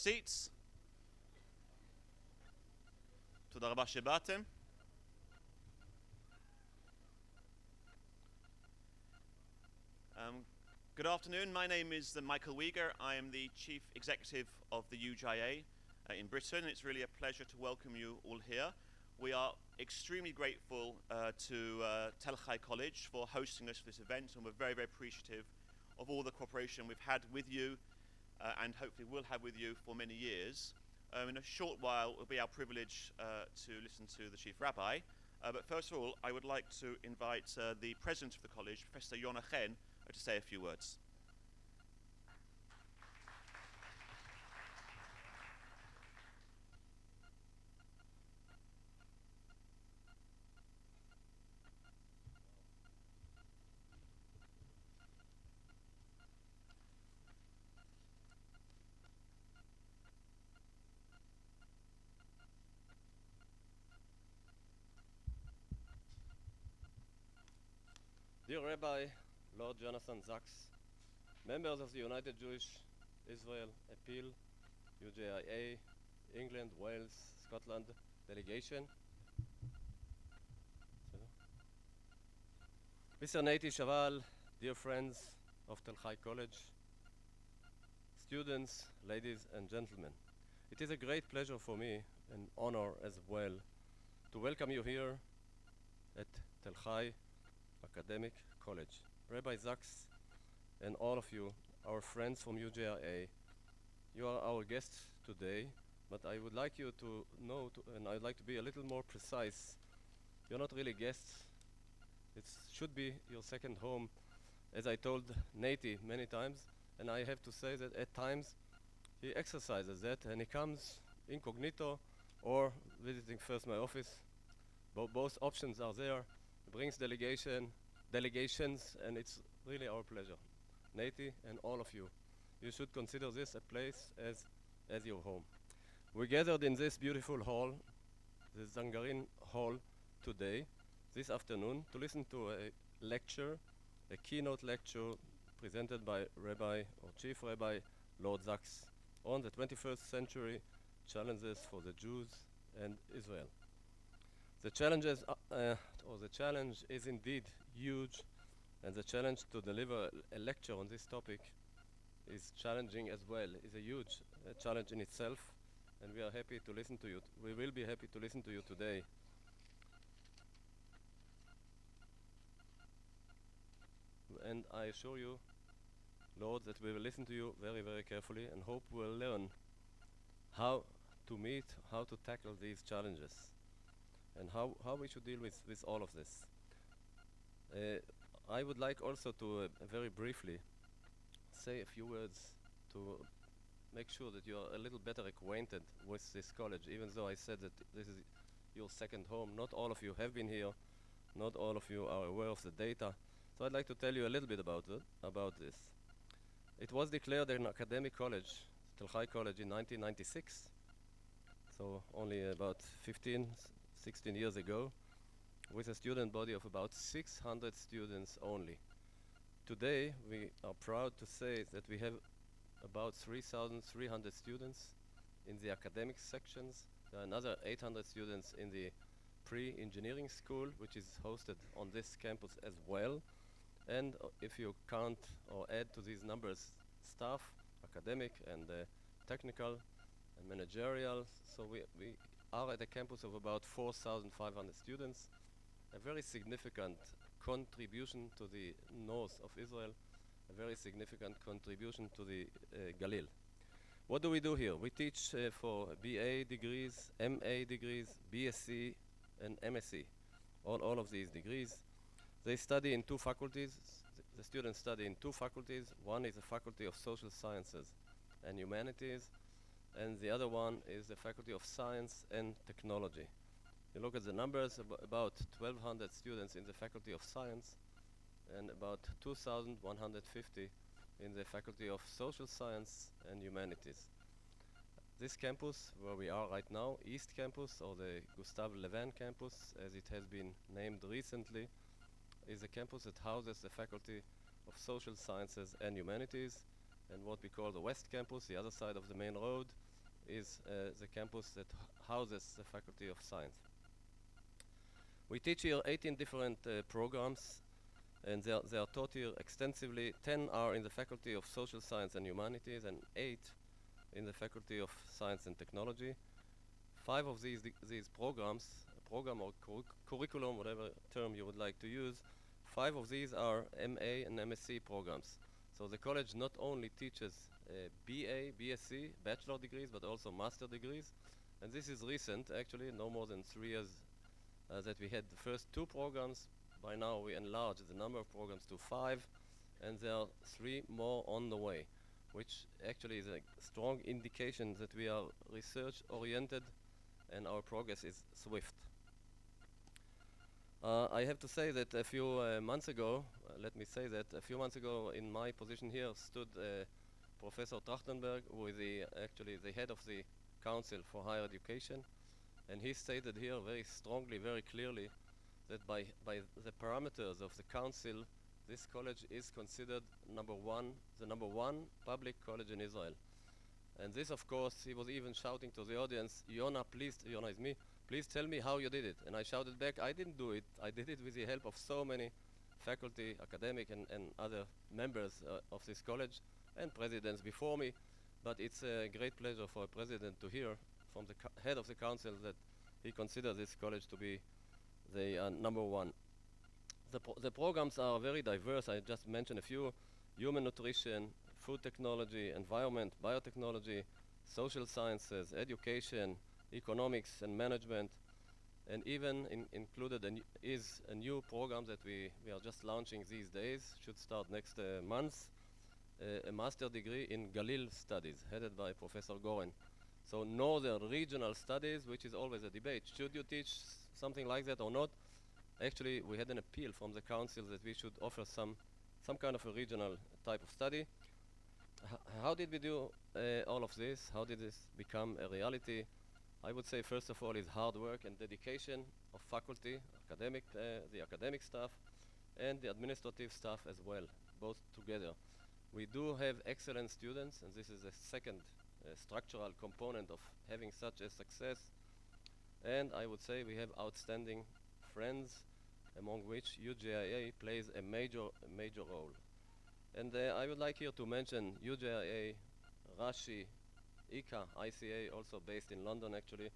seats. תודה רבה שבאתם. Good afternoon. My name is Michael Wieger. I am the Chief Executive of the UJA in Britain. It's really a pleasure to welcome you all here. We are extremely grateful to Telhai College for hosting us for this event, and we're very, very appreciative of all the cooperation we've had with you and hopefully will have with you for many years. In a short while, it will be our privilege to listen to the Chief Rabbi. But first of all, I would like to invite the President of the College, Professor Yonathan, to say a few words. Dear Rabbi, Lord Jonathan Zacks, members of the United Jewish Israel Appeal, UJIA, England, Wales, Scotland delegation, Mr. Nati Shaval, dear friends of Telhai College, students, ladies and gentlemen, it is a great pleasure for me, an honor as well, to welcome you here at Telhai Academic College. Rabbi Zacks and all of you, our friends from UJIA, you are our guests today, but I would like you to know, and I'd like to be a little more precise, you're not really guests, it should be your second home, as I told Nati many times, and I have to say that at times he exercises that and he comes incognito or visiting first my office. Both options are there. He brings delegations, and it's really our pleasure. Nati and all of you, you should consider this a place as your home. We gathered in this beautiful hall, the Zangarin Hall, today, this afternoon, to listen to a lecture, a keynote lecture presented by Rabbi or Chief Rabbi Lord Zacks on the 21st century challenges for the Jews and Israel. The challenges, or the challenge is indeed huge, and the challenge to deliver a lecture on this topic is challenging as well, is a huge challenge in itself, and we are happy to listen to you. We will be happy to listen to you today. And I assure you, Lord, that we will listen to you very, very carefully and hope we'll learn how to meet, how to tackle these challenges, and how we should deal with all of this. I would like also to very briefly say a few words to make sure that you are a little better acquainted with this college, even though I said that this is your second home. Not all of you have been here, not all of you are aware of the data, so I'd like to tell you a little bit about this. It was declared an academic college, Telhai College, in 1996, so only about 16 years ago, with a student body of about 600 students only. Today, we are proud to say that we have about 3,300 students in the academic sections. There are another 800 students in the pre-engineering school, which is hosted on this campus as well. And if you count or add to these numbers staff, academic and technical and managerial, so we are at a campus of about 4,500 students, a very significant contribution to the north of Israel, a very significant contribution to the Galil. What do we do here? We teach for BA degrees, MA degrees, BSc and MSc, all of these degrees. They study in two faculties. The students study in two faculties. One is the Faculty of Social Sciences and Humanities, and the other one is the Faculty of Science and Technology. You look at the numbers, about 1,200 students in the Faculty of Science and about 2,150 in the Faculty of Social Science and Humanities. This campus, where we are right now, East Campus, or the Gustave Le Vin campus, as it has been named recently, is a campus that houses the Faculty of Social Sciences and Humanities, and what we call the West Campus, the other side of the main road, is the campus that houses the Faculty of Science. We teach here 18 different programs, and they are taught here extensively. 10 are in the Faculty of Social Science and Humanities, and 8 in the Faculty of Science and Technology. 5 of these programs, program or curriculum, whatever term you would like to use, 5 of these are MA and MSc programs. So the college not only teaches BA, BSc, bachelor degrees, but also master degrees. And this is recent, actually, no more than 3 years that we had the first 2 programs. By now we enlarged the number of programs to 5, and there are 3 more on the way, which actually is a strong indication that we are research oriented and our progress is swift. I have to say that a few months ago, a few months ago in my position here stood Professor Trachtenberg, who is actually the head of the Council for Higher Education, and he stated here very strongly, very clearly, that by the parameters of the Council, this college is considered the number one public college in Israel. And this, of course, he was even shouting to the audience, Yona is me, please tell me how you did it. And I shouted back, I didn't do it. I did it with the help of so many faculty, academic, and other members of this college, and presidents before me. But it's a great pleasure for a president to hear from the head of the council that he considers this college to be the number one. The programs are very diverse. I just mentioned a few: human nutrition, food technology, environment, biotechnology, social sciences, education, economics and management, and even included is a new program that we are just launching these days, should start next month, a master degree in Galil studies, headed by Professor Goren. So northern regional studies, which is always a debate. Should you teach something like that or not? Actually, we had an appeal from the council that we should offer some kind of a regional type of study. How did we do all of this? How did this become a reality? I would say, first of all, is hard work and dedication of faculty, the academic staff, and the administrative staff as well, both together. We do have excellent students, and this is a second structural component of having such a success. And I would say we have outstanding friends, among which UJIA plays a major role. And I would like here to mention UJIA, Rashi, ICA, also based in London actually,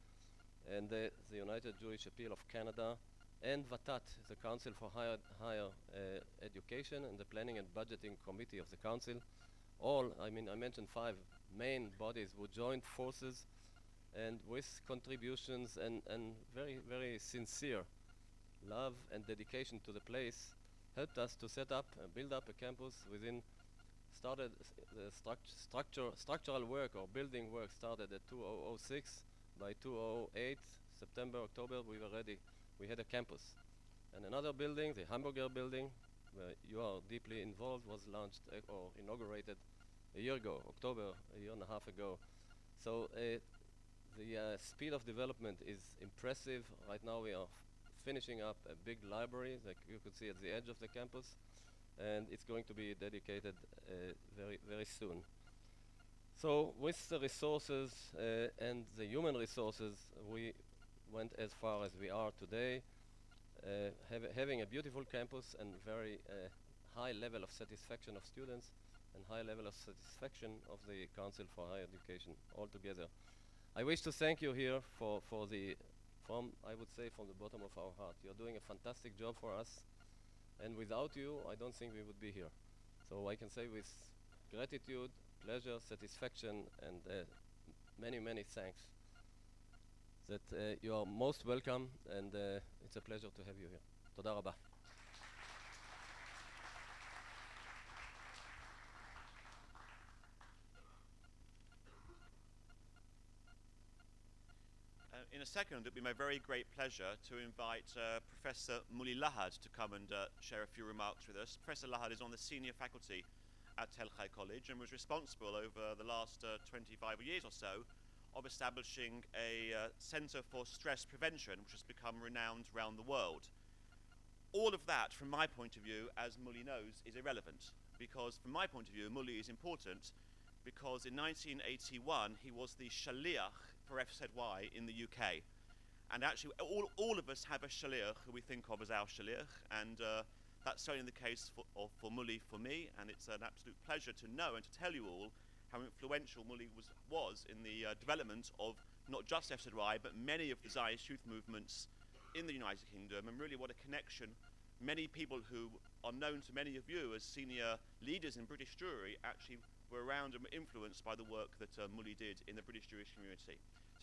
and the United Jewish Appeal of Canada, and VATAT, the Council for Higher Education, and the Planning and Budgeting Committee of the Council. I mentioned 5 main bodies who joined forces, and with contributions and very, very sincere love and dedication to the place, helped us to set up and build up a campus started the structural work or building work started at 2006. By 2008, September, October, we were ready. We had a campus. And another building, the Hamburger building, where you are deeply involved, was launched or inaugurated a year ago, October, a year and a half ago. So the speed of development is impressive. Right now we are finishing up a big library that you could see at the edge of the campus, and it's going to be dedicated very, very soon. So with the resources and the human resources, we went as far as we are today, having a beautiful campus and very high level of satisfaction of students and high level of satisfaction of the Council for Higher Education altogether. I wish to thank you here I would say from the bottom of our heart. You're doing a fantastic job for us, and without you, I don't think we would be here. So I can say with gratitude, pleasure, satisfaction, and many, many thanks that you are most welcome, and it's a pleasure to have you here. Toda rabba. In a second, it will be my very great pleasure to invite Professor Muli Lahad to come and share a few remarks with us. Professor Lahad is on the senior faculty at Telhai College and was responsible over the last 25 years or so of establishing a Center for Stress Prevention, which has become renowned around the world. All of that, from my point of view, as Muli knows, is irrelevant, because from my point of view, Muli is important because in 1981 he was the shaliach for FZY in the UK. And actually all of us have a shaliach who we think of as our shaliach, and that's certainly the case for Muli for me, and it's an absolute pleasure to know and to tell you all how influential Muli was in the development of not just FZY, but many of the Zionist youth movements in the United Kingdom, and really what a connection. Many people who are known to many of you as senior leaders in British Jewry actually were around and were influenced by the work that Muli did in the British Jewish community.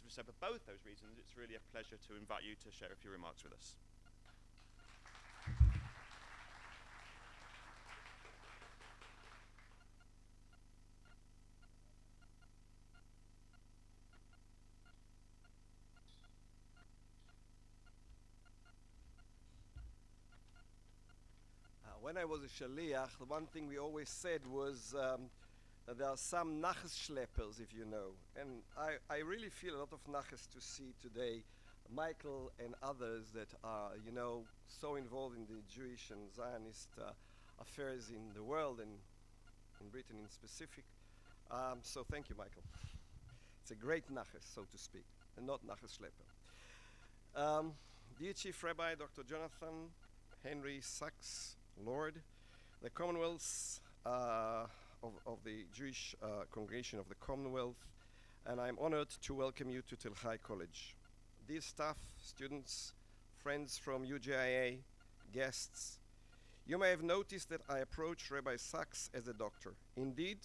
So for both those reasons, it's really a pleasure to invite you to share a few remarks with us. When I was a shaliach, the one thing we always said was that there are some nachas schleppers, if you know. And I really feel a lot of nachas to see today Michael and others that are, you know, so involved in the Jewish and Zionist affairs in the world and in Britain in specific. So thank you, Michael. It's a great nachas, so to speak, and not nachas schlepper. Dear Chief Rabbi, Dr. Jonathan, Henry Zacks, Lord, the Commonwealths of the Jewish Congregation of the Commonwealth, and I'm honored to welcome you to Telhai College. Dear staff, students, friends from UJIA, guests, you may have noticed that I approached Rabbi Zacks as a doctor. Indeed,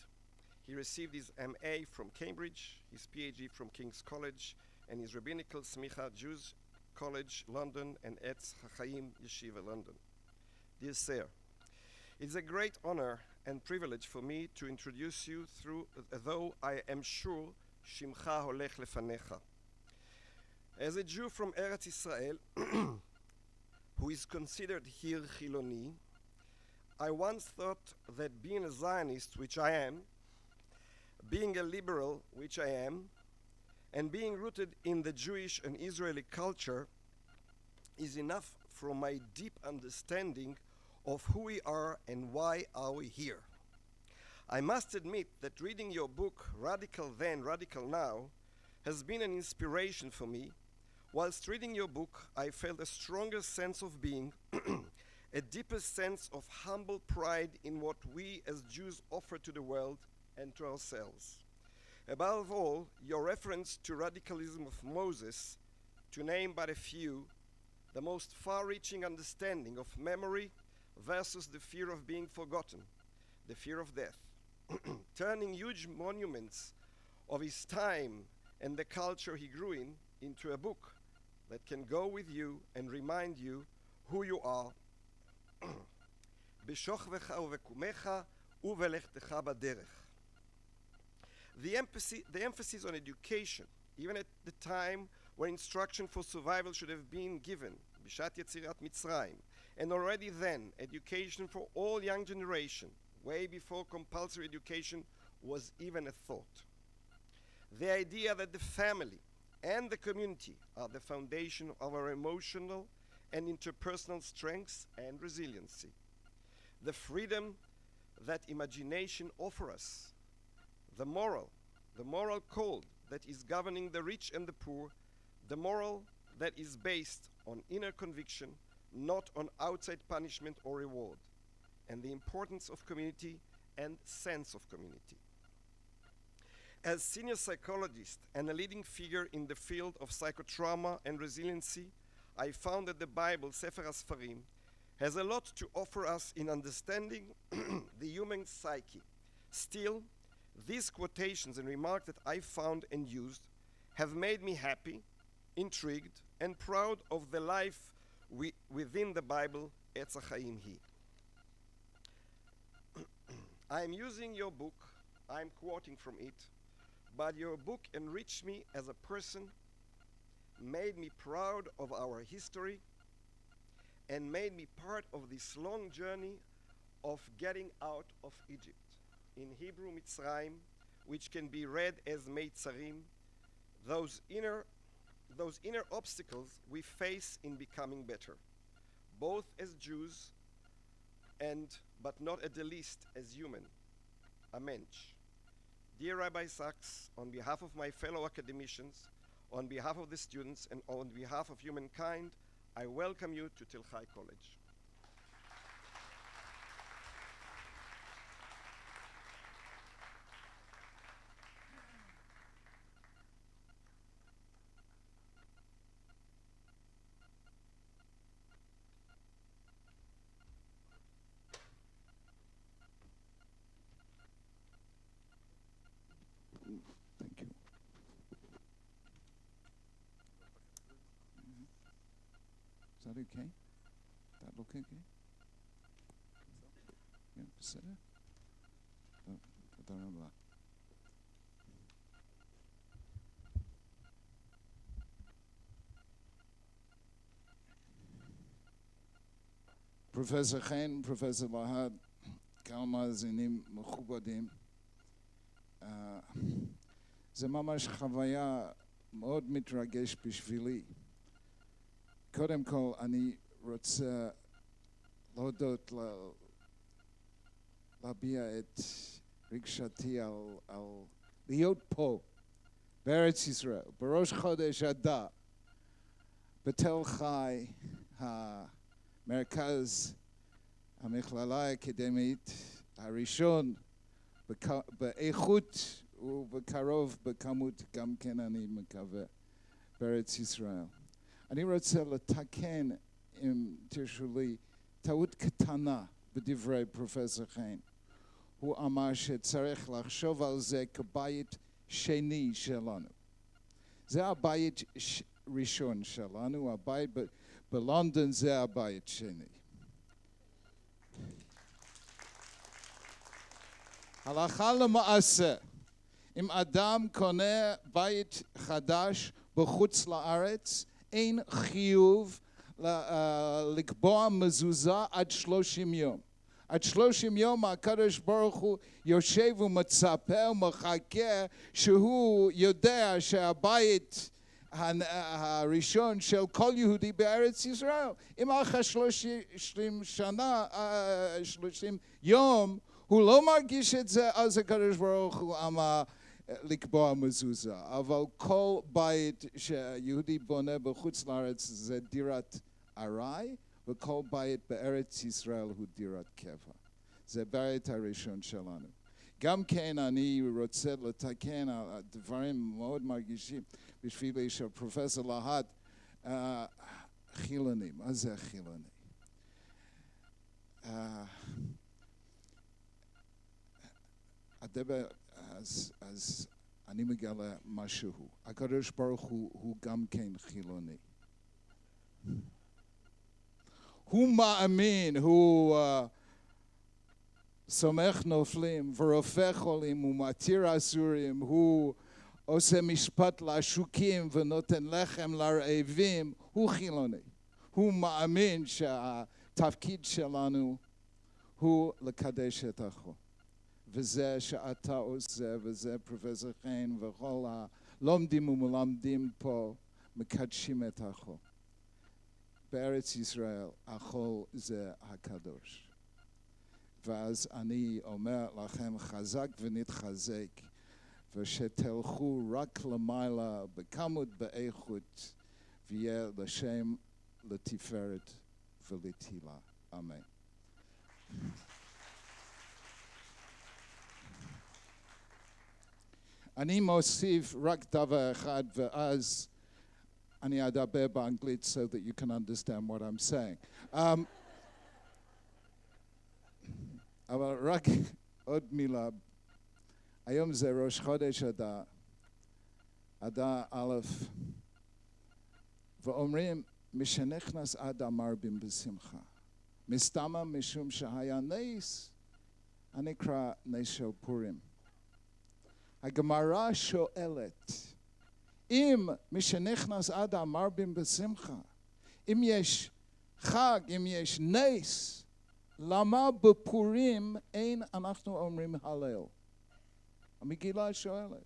he received his MA from Cambridge, his PhD from King's College, and his rabbinical smicha Jews College, London, and Etz Chaim Yeshiva, London. Dear sir, it's a great honor and privilege for me to introduce you through, though I am sure Shimcha holech lefanecha. As a Jew from Eretz Israel, who is considered here Chiloni, I once thought that being a Zionist, which I am, being a liberal, which I am, and being rooted in the Jewish and Israeli culture is enough for my deep understanding of who we are and why are we here. I must admit that reading your book, Radical Then, Radical Now, has been an inspiration for me. Whilst reading your book, I felt a stronger sense of being, a deeper sense of humble pride in what we as Jews offer to the world and to ourselves. Above all, your reference to radicalism of Moses, to name but a few, the most far-reaching understanding of memory versus the fear of being forgotten, the fear of death, turning huge monuments of his time and the culture he grew in into a book that can go with you and remind you who you are. בשוכבך ובקומך ובלכתך בדרך. The emphasis on education, even at the time when instruction for survival should have been given, בשעת יצירת מצרים, and already then, education for all young generation, way before compulsory education was even a thought. The idea that the family and the community are the foundation of our emotional and interpersonal strengths and resiliency. The freedom that imagination offers us, the moral code that is governing the rich and the poor, the moral that is based on inner conviction, not on outside punishment or reward, and the importance of community and sense of community. As senior psychologist and a leading figure in the field of psychotrauma and resiliency, I found that the Bible, Sefer HaSfarim, has a lot to offer us in understanding the human psyche. Still, these quotations and remarks that I found and used have made me happy, intrigued, and proud of the life within the Bible, Etz Chaim Hi. I am using your book, I am quoting from it, but your book enriched me as a person, made me proud of our history, and made me part of this long journey of getting out of Egypt. In Hebrew, Mitzrayim, which can be read as Meitzarim, those inner obstacles we face in becoming better, both as Jews but not at the least as human, a mensch. Dear Rabbi Zacks, on behalf of my fellow academicians, on behalf of the students, and on behalf of humankind, I welcome you to Telhai College. Thank you. Is that okay? That look okay? Yeah, בסדר? טוב, תודה רבה. פרופסור חן, פרופסור להד, כמה מאזינים מכובדים. זה ממש חוויה מאוד מתרגש בשבילי. קודם כל אני רוצה להודות, להביע את רגשתי על להיות פה בארץ ישראל, בראש חודש אדר, בתל חי, המרכז המכללה האקדמית הראשון באיכות ובקרוב בכמות גם כן אני מקווה בארץ ישראל. אני רוצה לתקן, אם תרשו לי, טעות קטנה בדברי פרופסור חן. הוא אמר שצריך לחשוב על זה כבית שני שלנו. זה הבית ראשון שלנו, הבית בלונדון זה הבית שני. הלכה למעשה, אם אדם קונה בית חדש בחוץ לארץ, אין חיוב לקבוע מזוזה עד 30 יום. עד 30 יום הקדוש ברוך הוא יושב ומצפה ומחכה שהוא יודע שהבית הראשון של כל יהודי בארץ ישראל. אם אחרי 30 יום הוא לא מרגיש את זה, אז הקדוש ברוך הוא אמר לקבוע מזוזה. אבל כל בית שיהודי בונה בחוץ לארץ זה דירת ארעי, וכל בית בארץ ישראל הוא דירת קבע. זה הבית הראשון שלנו. גם כן אני רוצה לתקן על דברים מאוד מרגישים בשבילי של פרופסור להד, חילוני. מה זה חילוני? אז אני מגלה משהו. הקדוש ברוך הוא גם כן חילוני. הוא מאמין, הוא סומך נופלים ורופא חולים, הוא מתיר אסורים, הוא עושה משפט לעשוקים ונותן לחם לרעבים, הוא חילוני. הוא מאמין שהתפקיד שלנו הוא לקדש את החוק. וזה שאתה עושה, וזה פרופסור חן וכל הלומדים ומלמדים פה מקדשים את החוק. בארץ ישראל החול זה הקדוש. ואז אני אומר לכם חזק ונתחזק, ושתלכו רק למעלה בכמות באיכות, ויהיה לשם לתפארת ולתהילה. אמן. אני מוסיף רק דבר אחד, ואז אני אדבר באנגלית so that you can understand what I'm saying. אבל רק עוד מילה. היום זה ראש חודש אדר, אדר א', ואומרים, משנכנס אדר מרבים בשמחה. מסתמה משום שהיה נס, הנקרא נס של פורים. הגמרא שואלת, אם משנכנס אדר מרבים בשמחה, אם יש חג, אם יש נס, למה בפורים אין אנחנו אומרים הלל? המגילה שואלת.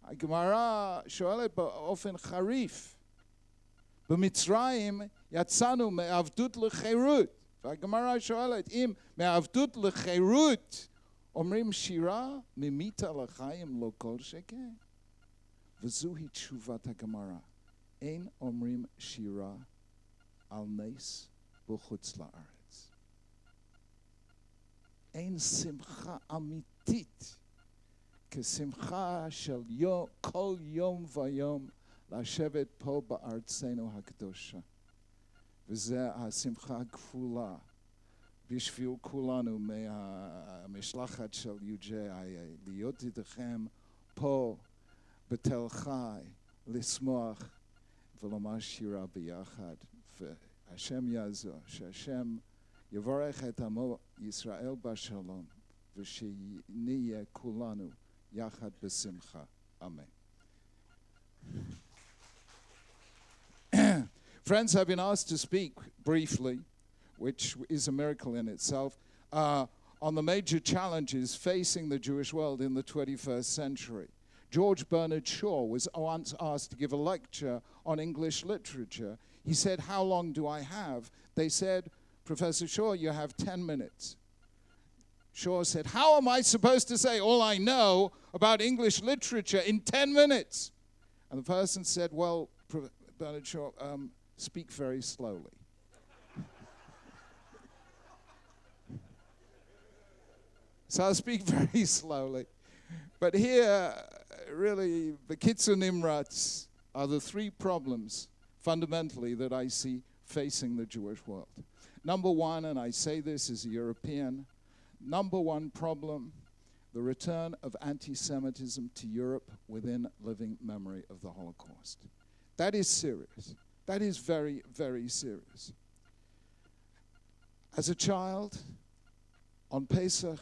הגמרא שואלת באופן חריף. במצרים יצאנו מעבדות לחירות. והגמרא שואלת, אם מעבדות לחירות אומרים שירה ממיתה לחיים לא כל שכן. וזוהי תשובת הגמרא. אין אומרים שירה על נס בחוץ לארץ. אין שמחה אמיתית כשמחה של כל יום ויום לשבת פה בארצנו הקדושה. וזה השמחה הכפולה בשביל כולנו מהמשלחת של UJIA, להיות איתכם פה בתל חי, לשמוח ולומר שירה ביחד. והשם יעזור, שהשם יברך את עמו ישראל בשלום, ושנהיה כולנו יחד בשמחה. אמן. Friends, I've been asked to speak briefly, which is a miracle in itself, on the major challenges facing the Jewish world in the 21st century. George Bernard Shaw was once asked to give a lecture on English literature. He said, "How long do I have?" They said, "Professor Shaw, you have 10 minutes." Shaw said, "How am I supposed to say all I know about English literature in 10 minutes?" And the person said, "Well, Bernard Shaw, speak very slowly." So I'll speak very slowly. But here, really, the Kitzur Nimrats are the three problems, fundamentally, that I see facing the Jewish world. Number one, and I say this as a European, number one problem, the return of anti-Semitism to Europe within living memory of the Holocaust. That is serious. That is very, very serious. As a child, on Pesach,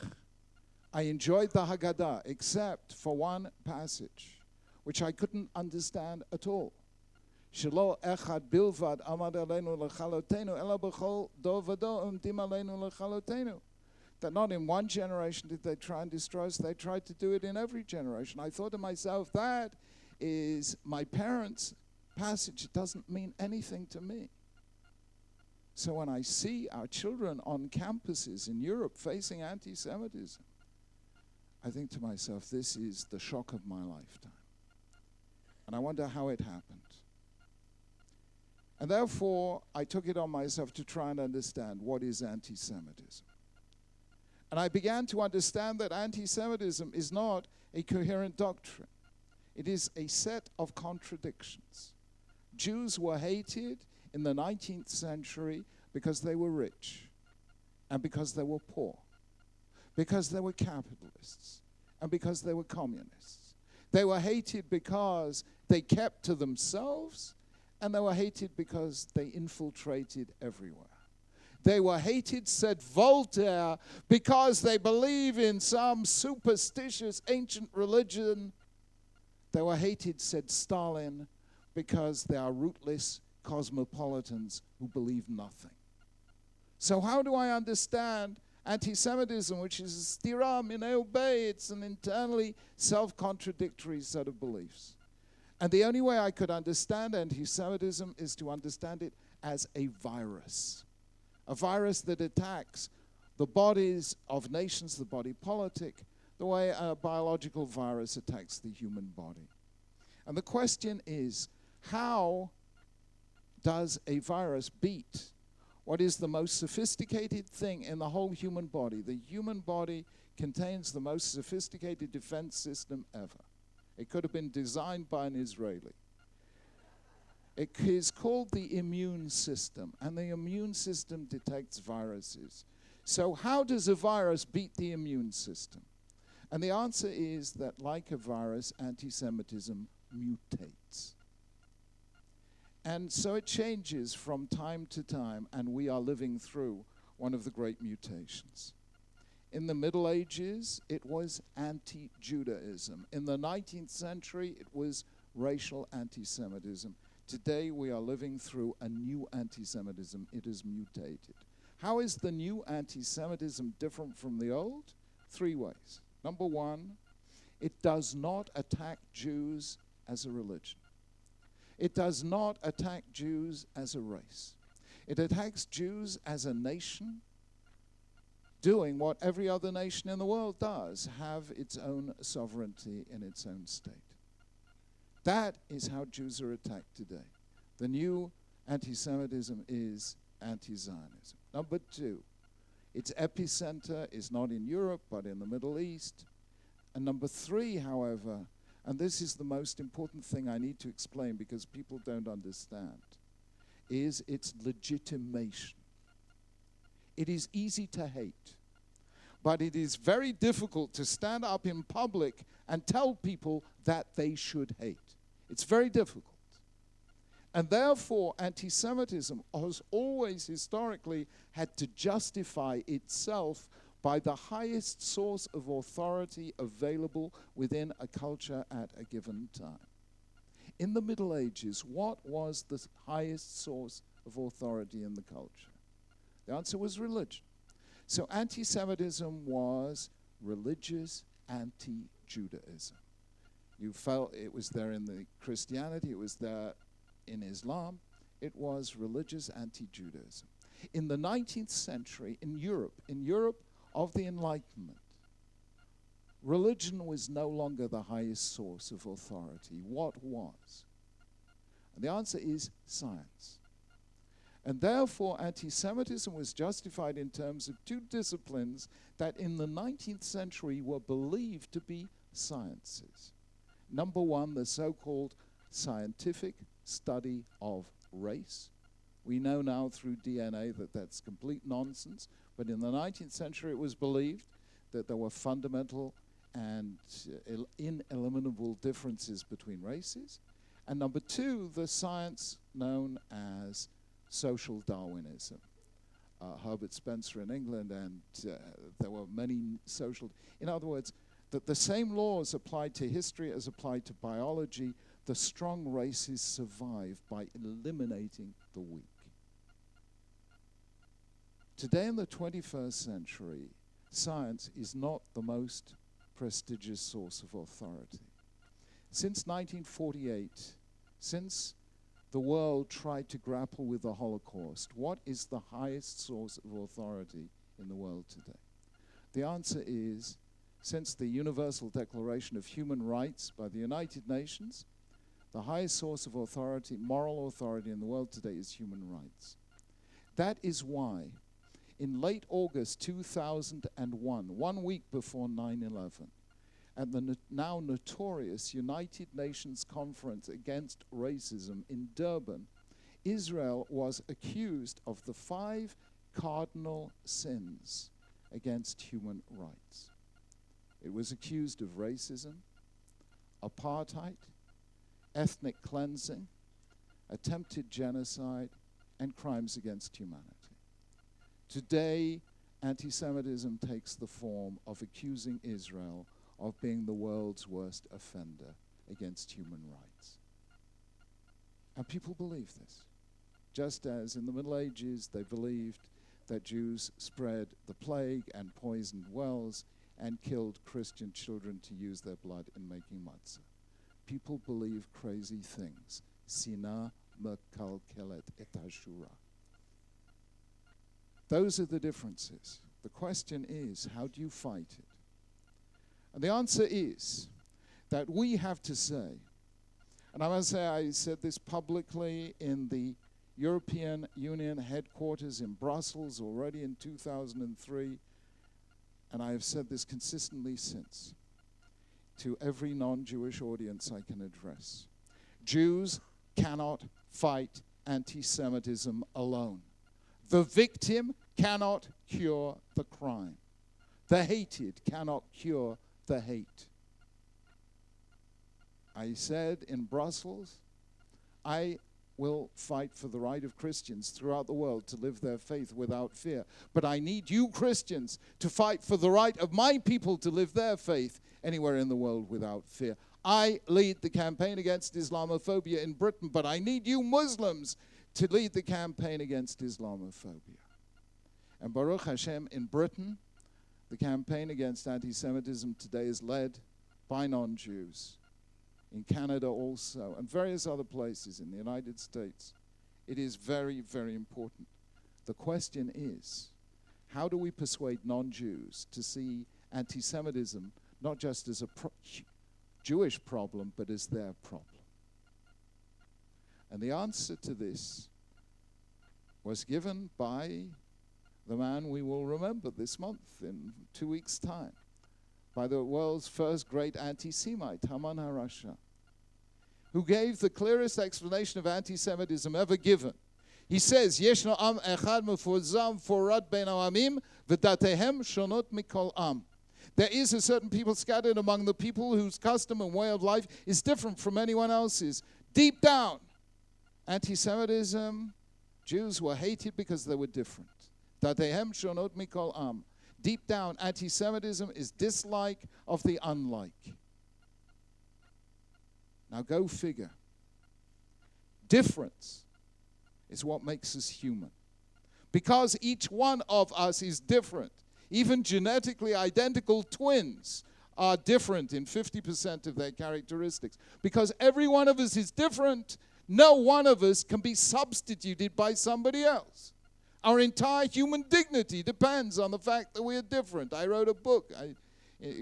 I enjoyed the Haggadah, except for one passage, which I couldn't understand at all. Shelo echad bilvad amad aleinu lechalotenu, ela b'chol do v'do umdim aleinu lechalotenu. That not in one generation did they try and destroy us, they tried to do it in every generation. I thought to myself, that is my parents' passage. It doesn't mean anything to me. So when I see our children on campuses in Europe facing anti-Semitism, I think to myself, this is the shock of my lifetime. And I wonder how it happened. And therefore, I took it on myself to try and understand what is anti-Semitism. And I began to understand that anti-Semitism is not a coherent doctrine. It is a set of contradictions. Jews were hated in the 19th century because they were rich and because they were poor, because they were capitalists and because they were communists. They were hated because they kept to themselves, and they were hated because they infiltrated everywhere. They were hated, said Voltaire, because they believe in some superstitious ancient religion. They were hated, said Stalin, because they are rootless cosmopolitans who believe nothing. So how do I understand anti-Semitism, which is a stira minei ubei? It's an internally self-contradictory set of beliefs. And the only way I could understand anti-Semitism is to understand it as a virus that attacks the bodies of nations, the body politic, the way a biological virus attacks the human body. And the question is, how does a virus beat what is the most sophisticated thing in the whole human body? The human body contains the most sophisticated defense system ever. It could have been designed by an Israeli. It is called the immune system, and the immune system detects viruses. So how does a virus beat the immune system? And the answer is that, like a virus, anti-Semitism mutates. And so it changes from time to time, and we are living through one of the great mutations. In the Middle Ages, it was anti-Judaism. In the 19th century, it was racial anti-Semitism. Today, we are living through a new anti-Semitism. It is mutated. How is the new anti-Semitism different from the old? 3 ways. Number one, it does not attack Jews as a religion. It does not attack Jews as a race. It attacks Jews as a nation doing what every other nation in the world does, have its own sovereignty in its own state. That is how Jews are attacked today. The new anti-Semitism is anti-Zionism. Number two, its epicenter is not in Europe, but in the Middle East. And number three, however, and this is the most important thing I need to explain because people don't understand, is its legitimation. It is easy to hate, but it is very difficult to stand up in public and tell people that they should hate. It's very difficult. And therefore, anti-Semitism has always historically had to justify itself by the highest source of authority available within a culture at a given time. In the Middle Ages, what was the highest source of authority in the culture? The answer was religion. So anti-Semitism was religious anti-Judaism. You felt it was there in the Christianity, it was there in Islam, it was religious anti-Judaism. In the 19th century, in Europe of the Enlightenment, religion was no longer the highest source of authority. What was? And the answer is science. And therefore, anti-Semitism was justified in terms of two disciplines that in the 19th century were believed to be sciences. Number one, the so-called scientific study of race. We know now through DNA that that's complete nonsense, but in the 19th century it was believed that there were fundamental and ineliminable differences between races. And number two, the science known as social Darwinism. Herbert Spencer in England, and there were many social... In other words, that the same laws applied to history as applied to biology. The strong races survive by eliminating the weak. Today in the 21st century, science is not the most prestigious source of authority. Since 1948, since the world tried to grapple with the Holocaust, what is the highest source of authority in the world today? The answer is, since the Universal Declaration of Human Rights by the United Nations, the highest source of authority, moral authority in the world today is human rights. That is why, in late August 2001, 1 week before 9/11, at the now notorious United Nations Conference Against Racism in Durban, Israel was accused of the 5 cardinal sins against human rights. It was accused of racism, apartheid, ethnic cleansing, attempted genocide, and crimes against humanity. Today, anti-Semitism takes the form of accusing Israel of being the world's worst offender against human rights. And people believe this. Just as in the Middle Ages they believed that Jews spread the plague and poisoned wells and killed Christian children to use their blood in making matzah. People believe crazy things. Sina mekalkelet et hashura. Those are the differences. The question is, how do you fight it? And the answer is that we have to say, and I must say I said this publicly in the European Union headquarters in Brussels already in 2003, and I have said this consistently since, to every non-Jewish audience I can address. Jews cannot fight anti-Semitism alone. The victim cannot cure the crime. The hated cannot cure the hate. I said in Brussels, I will fight for the right of Christians throughout the world to live their faith without fear. But I need you Christians to fight for the right of my people to live their faith anywhere in the world without fear. I lead the campaign against Islamophobia in Britain, but I need you Muslims to lead the campaign against Islamophobia. And Baruch Hashem, in Britain, the campaign against anti-Semitism today is led by non-Jews. In Canada also, and various other places in the United States. It is very, very important. The question is, how do we persuade non-Jews to see anti-Semitism not just as a Jewish problem, but as their problem? And the answer to this was given by the man we will remember this month, in 2 weeks' time, by the world's first great anti-Semite, Haman HaRasha, who gave the clearest explanation of anti-Semitism ever given. He says, Yeshno am echad mefuzam forad ben ha'amim v'datehem shonot mikol am. There is a certain people scattered among the people whose custom and way of life is different from anyone else's. Deep down, anti-Semitism, Jews were hated because they were different. Datehem shonot mikol am. Deep down, anti-Semitism is dislike of the unlike. Now go figure. Difference is what makes us human. Because each one of us is different. Even genetically identical twins are different in 50% of their characteristics. Because every one of us is different, no one of us can be substituted by somebody else. Our entire human dignity depends on the fact that we are different. I wrote a book. I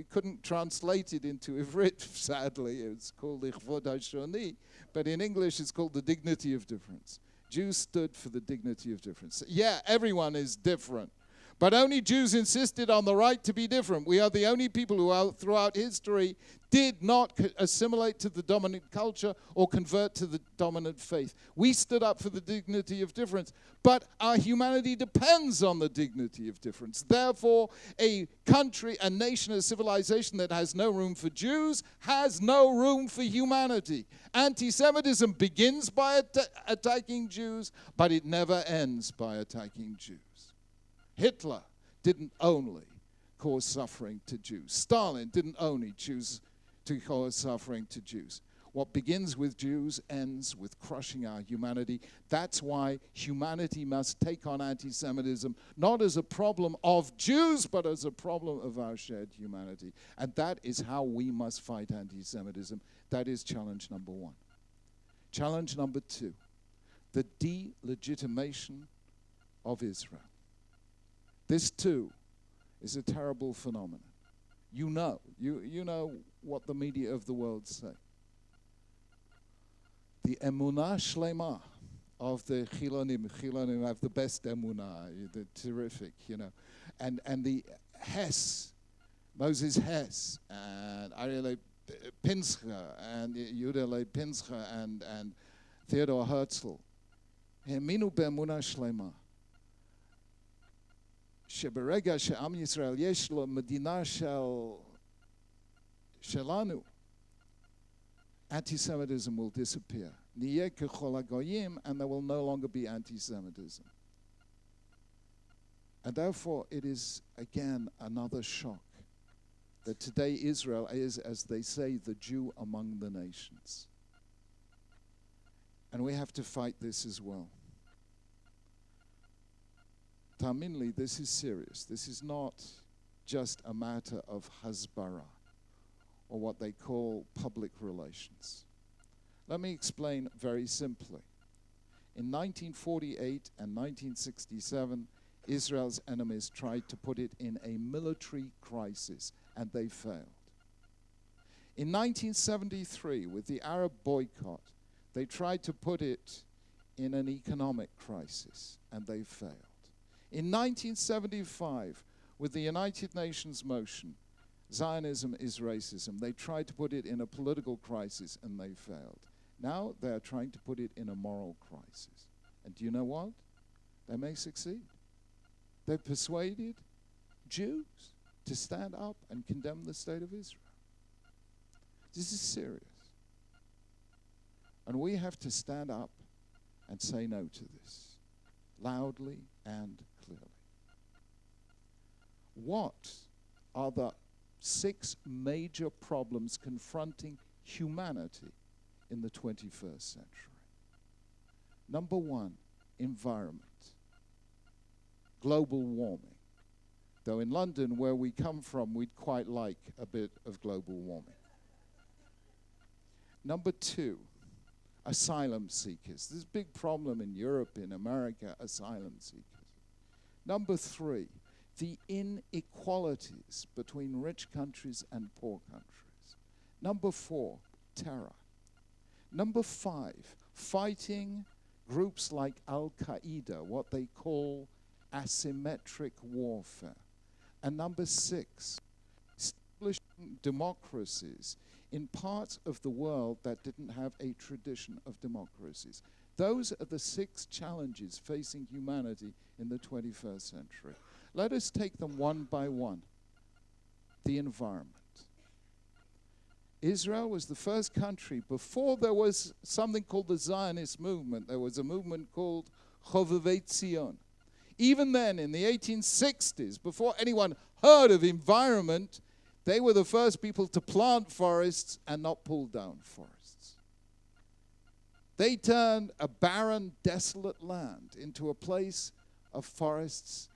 couldn't translate it into Ivrit, sadly. It's called Ichvod HaShoni, but in English it's called The Dignity of Difference. Jews stood for the dignity of difference. Yeah, everyone is different, but only Jews insisted on the right to be different. We are the only people who throughout history did not assimilate to the dominant culture or convert to the dominant faith. We stood up for the dignity of difference, but our humanity depends on the dignity of difference. Therefore, a country, a nation, a civilization that has no room for Jews has no room for humanity. Anti-Semitism begins by attacking Jews, but it never ends by attacking Jews. Hitler didn't only cause suffering to Jews. Stalin didn't only choose to cause suffering to Jews. What begins with Jews ends with crushing our humanity. That's why humanity must take on anti-Semitism, not as a problem of Jews, but as a problem of our shared humanity. And that is how we must fight anti-Semitism. That is challenge number one. Challenge number two, the delegitimation of Israel. This too is a terrible phenomenon. You know what the media of the world say. The emunah shlema of the Chilonim have the best emunah, they're terrific, and the Hess, Moses Hess, and Ariel Pinscher, and Yehuda Leib Pinscher, and Theodor Herzl, האמינו באמונה שלמה. שברגע שעם ישראל יש לו מדינה שלנו, anti-Semitism will disappear. נהיה ככל הגויים, and there will no longer be anti-Semitism. And therefore, it is again another shock that today Israel is, as they say, the Jew among the nations. And we have to fight this as well. Taminli, this is serious. This is not just a matter of hasbara, or what they call public relations. Let me explain very simply. In 1948 and 1967, Israel's enemies tried to put it in a military crisis, and they failed. In 1973, with the Arab boycott, they tried to put it in an economic crisis, and they failed. In 1975, with the United Nations motion, Zionism is racism, they tried to put it in a political crisis, and they failed. Now they are trying to put it in a moral crisis. And do you know what? They may succeed. They've persuaded Jews to stand up and condemn the state of Israel. This is serious. And we have to stand up and say no to this, loudly and clearly. What are the 6 major problems confronting humanity in the 21st century? Number 1, environment. Global warming. Though in London, where we come from, we'd quite like a bit of global warming. Number 2, asylum seekers. There's a big problem in Europe, in America, asylum seekers. Number 3, the inequalities between rich countries and poor countries. Number 4, terror. Number 5, fighting groups like Al-Qaeda, what they call asymmetric warfare. And number 6, establishing democracies in parts of the world that didn't have a tradition of democracies. Those are the 6 challenges facing humanity in the 21st century. Let us take them one by one. The environment. Israel was the first country, before there was something called the Zionist movement, there was a movement called Chovevei Tzion. Even then, in the 1860s, before anyone heard of environment, they were the first people to plant forests and not pull down forests. They turned a barren, desolate land into a place of forests,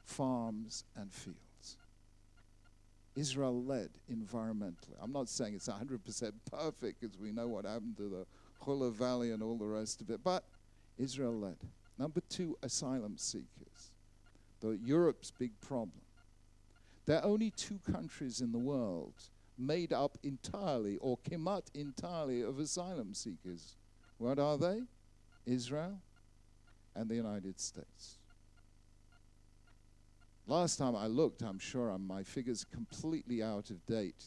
farms, and fields. Israel led environmentally. I'm not saying it's 100% perfect, because we know what happened to the Hula Valley and all the rest of it, but Israel led. Number 2, asylum seekers. Europe's big problem. There are only 2 countries in the world made up entirely or kemat entirely of asylum seekers. What are they? Israel and the United States. Last time I looked, I'm sure my figure's completely out of date.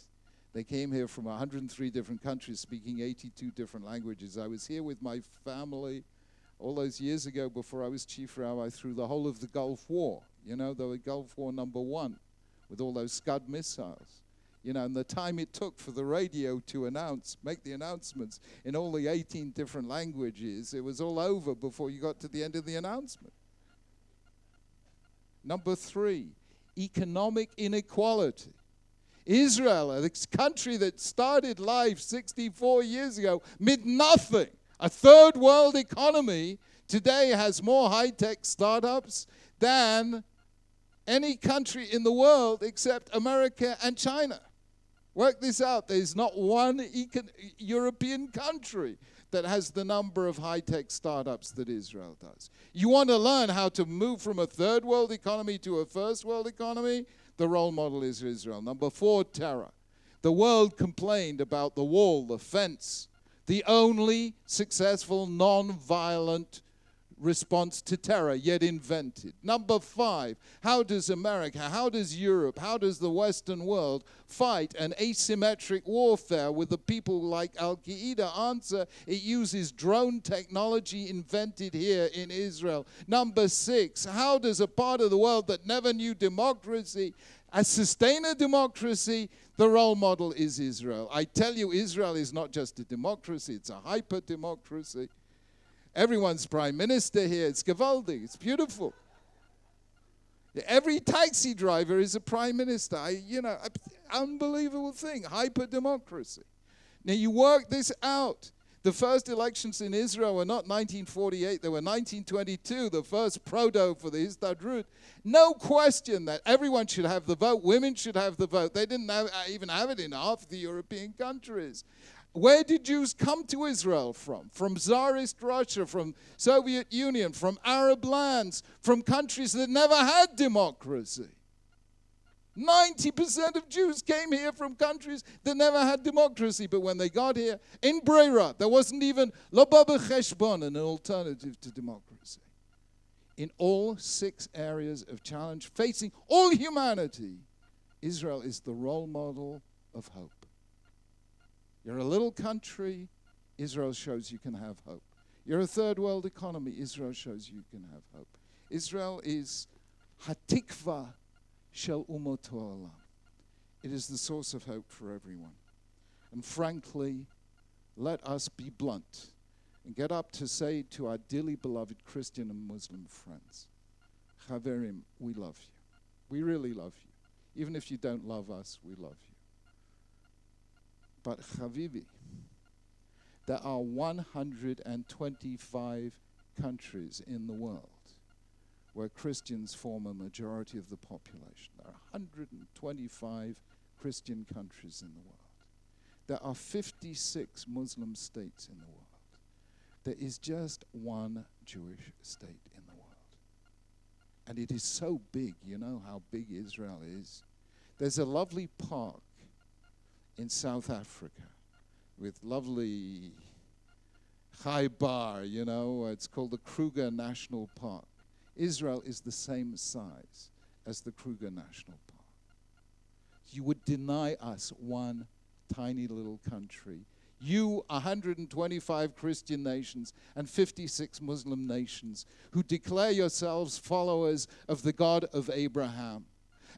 They came here from 103 different countries speaking 82 different languages. I was here with my family all those years ago before I was chief rabbi through the whole of the Gulf War. You know, the Gulf War #1 with all those Scud missiles. You know, and the time it took for the radio to make the announcements in all the 18 different languages, it was all over before you got to the end of the announcement. Number 3, economic inequality. Israel, a country that started life 64 years ago, mid nothing, a third world economy, today has more high-tech startups than any country in the world except America and China. Work this out. There's not one European country that has the number of high-tech startups that Israel does. You want to learn how to move from a third world economy to a first world economy? The role model is Israel. Number 4, terror. The world complained about the wall, the fence, the only successful non-violent response to terror yet invented. Number 5, how does America, how does Europe, how does the Western world fight an asymmetric warfare with the people like Al-Qaeda? Answer, it uses drone technology invented here in Israel. Number 6, how does a part of the world that never knew democracy sustain a democracy? The role model is Israel. I tell you, Israel is not just a democracy, it's a hyper-democracy. Everyone's prime minister here. It's gewaldig. It's beautiful. Every taxi driver is a prime minister. Unbelievable thing. Hyper-democracy. Now, you work this out. The first elections in Israel were not 1948. They were 1922, the first proto for the Histadrut. No question that everyone should have the vote. Women should have the vote. They didn't even have it in half the European countries. Where did Jews come to Israel from? From Tsarist Russia, from Soviet Union, from Arab lands, from countries that never had democracy. 90% of Jews came here from countries that never had democracy, but when they got here, in Breira, there wasn't even lo ba b'cheshbon, an alternative to democracy. In all 6 areas of challenge facing all humanity, Israel is the role model of hope. You're a little country, Israel shows you can have hope. You're a third world economy, Israel shows you can have hope. Israel is hatikva shel umot ha'olam. It is the source of hope for everyone. And frankly, let us be blunt and get up to say to our dearly beloved Christian and Muslim friends, Chaverim, we love you. We really love you. Even if you don't love us, we love you. But Chavivi, there are 125 countries in the world where Christians form a majority of the population. There are 125 Christian countries in the world. There are 56 Muslim states in the world. There is just one Jewish state in the world. And it is so big. You know how big Israel is. There's a lovely park in South Africa with lovely high bar, you know. It's called the Kruger National Park. Israel is the same size as the Kruger National Park. You would deny us one tiny little country. You, 125 Christian nations and 56 Muslim nations who declare yourselves followers of the God of Abraham.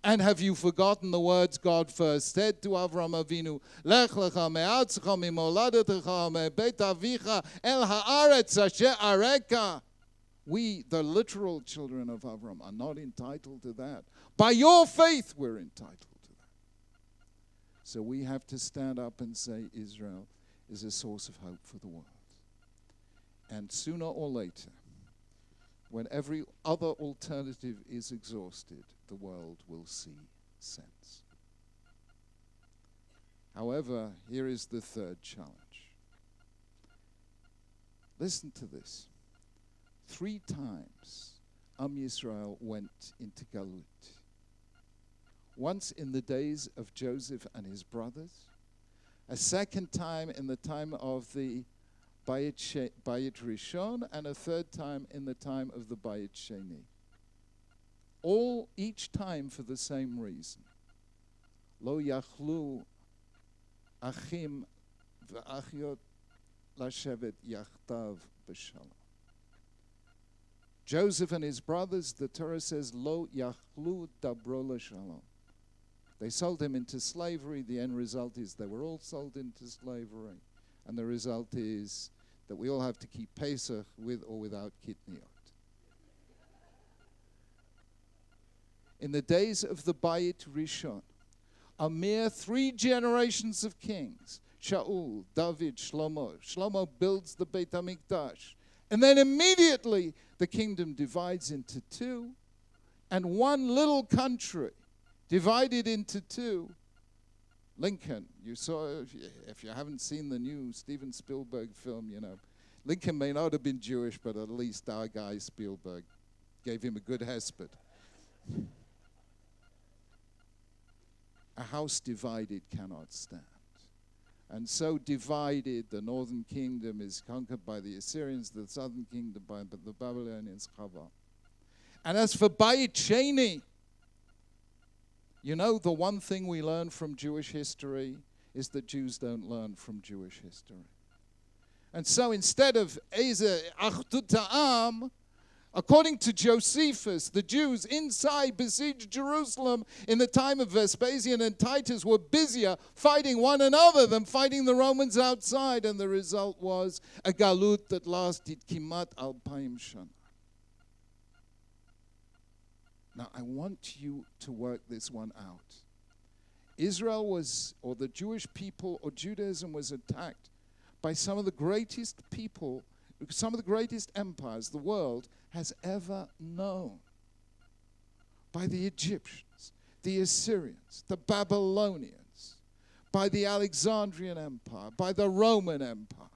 And have you forgotten the words God first said to Avram Avinu? Lech lecha me'atzcha mimoladetecha me'beit avicha el haaretz asher areka. We, the literal children of Avram, are not entitled to that. By your faith, we're entitled to that. So we have to stand up and say Israel is a source of hope for the world. And sooner or later, when every other alternative is exhausted, the world will see sense. However, here is the third challenge. Listen to this. 3 times Am Yisrael went into Galut. Once in the days of Joseph and his brothers, a second time in the time of the Bayit Rishon, and a third time in the time of the Bayit Sheni. Each time for the same reason. Lo yachlu achim v'achiot lashevet yachtav b'shalom. Joseph and his brothers, the Torah says, Lo yachlu dabro l'shalom. They sold him into slavery. The end result is they were all sold into slavery. And the result is that we all have to keep Pesach with or without kitniot. In the days of the Bayit Rishon, a mere 3 generations of kings, Shaul, David, Shlomo. Shlomo builds the Beit HaMikdash. And then immediately the kingdom divides into 2, and one little country divided into 2. Lincoln, you saw, if you haven't seen the new Steven Spielberg film, you know, Lincoln may not have been Jewish, but at least our guy Spielberg gave him a good hesped. A house divided cannot stand. And so divided, the northern kingdom is conquered by the Assyrians, the southern kingdom by the Babylonians, Chava. And as for Bayit Sheni, you know, the one thing we learn from Jewish history is that Jews don't learn from Jewish history. And so instead of Eze Achdut Ha'am, according to Josephus, the Jews inside besieged Jerusalem in the time of Vespasian and Titus were busier fighting one another than fighting the Romans outside. And the result was a galut that lasted kimat alpaim shana. Now, I want you to work this one out. Israel was, or the Jewish people, or Judaism was attacked by some of the greatest people, some of the greatest empires the world has ever known. By the Egyptians, the Assyrians, the Babylonians, by the Alexandrian Empire, by the Roman Empire,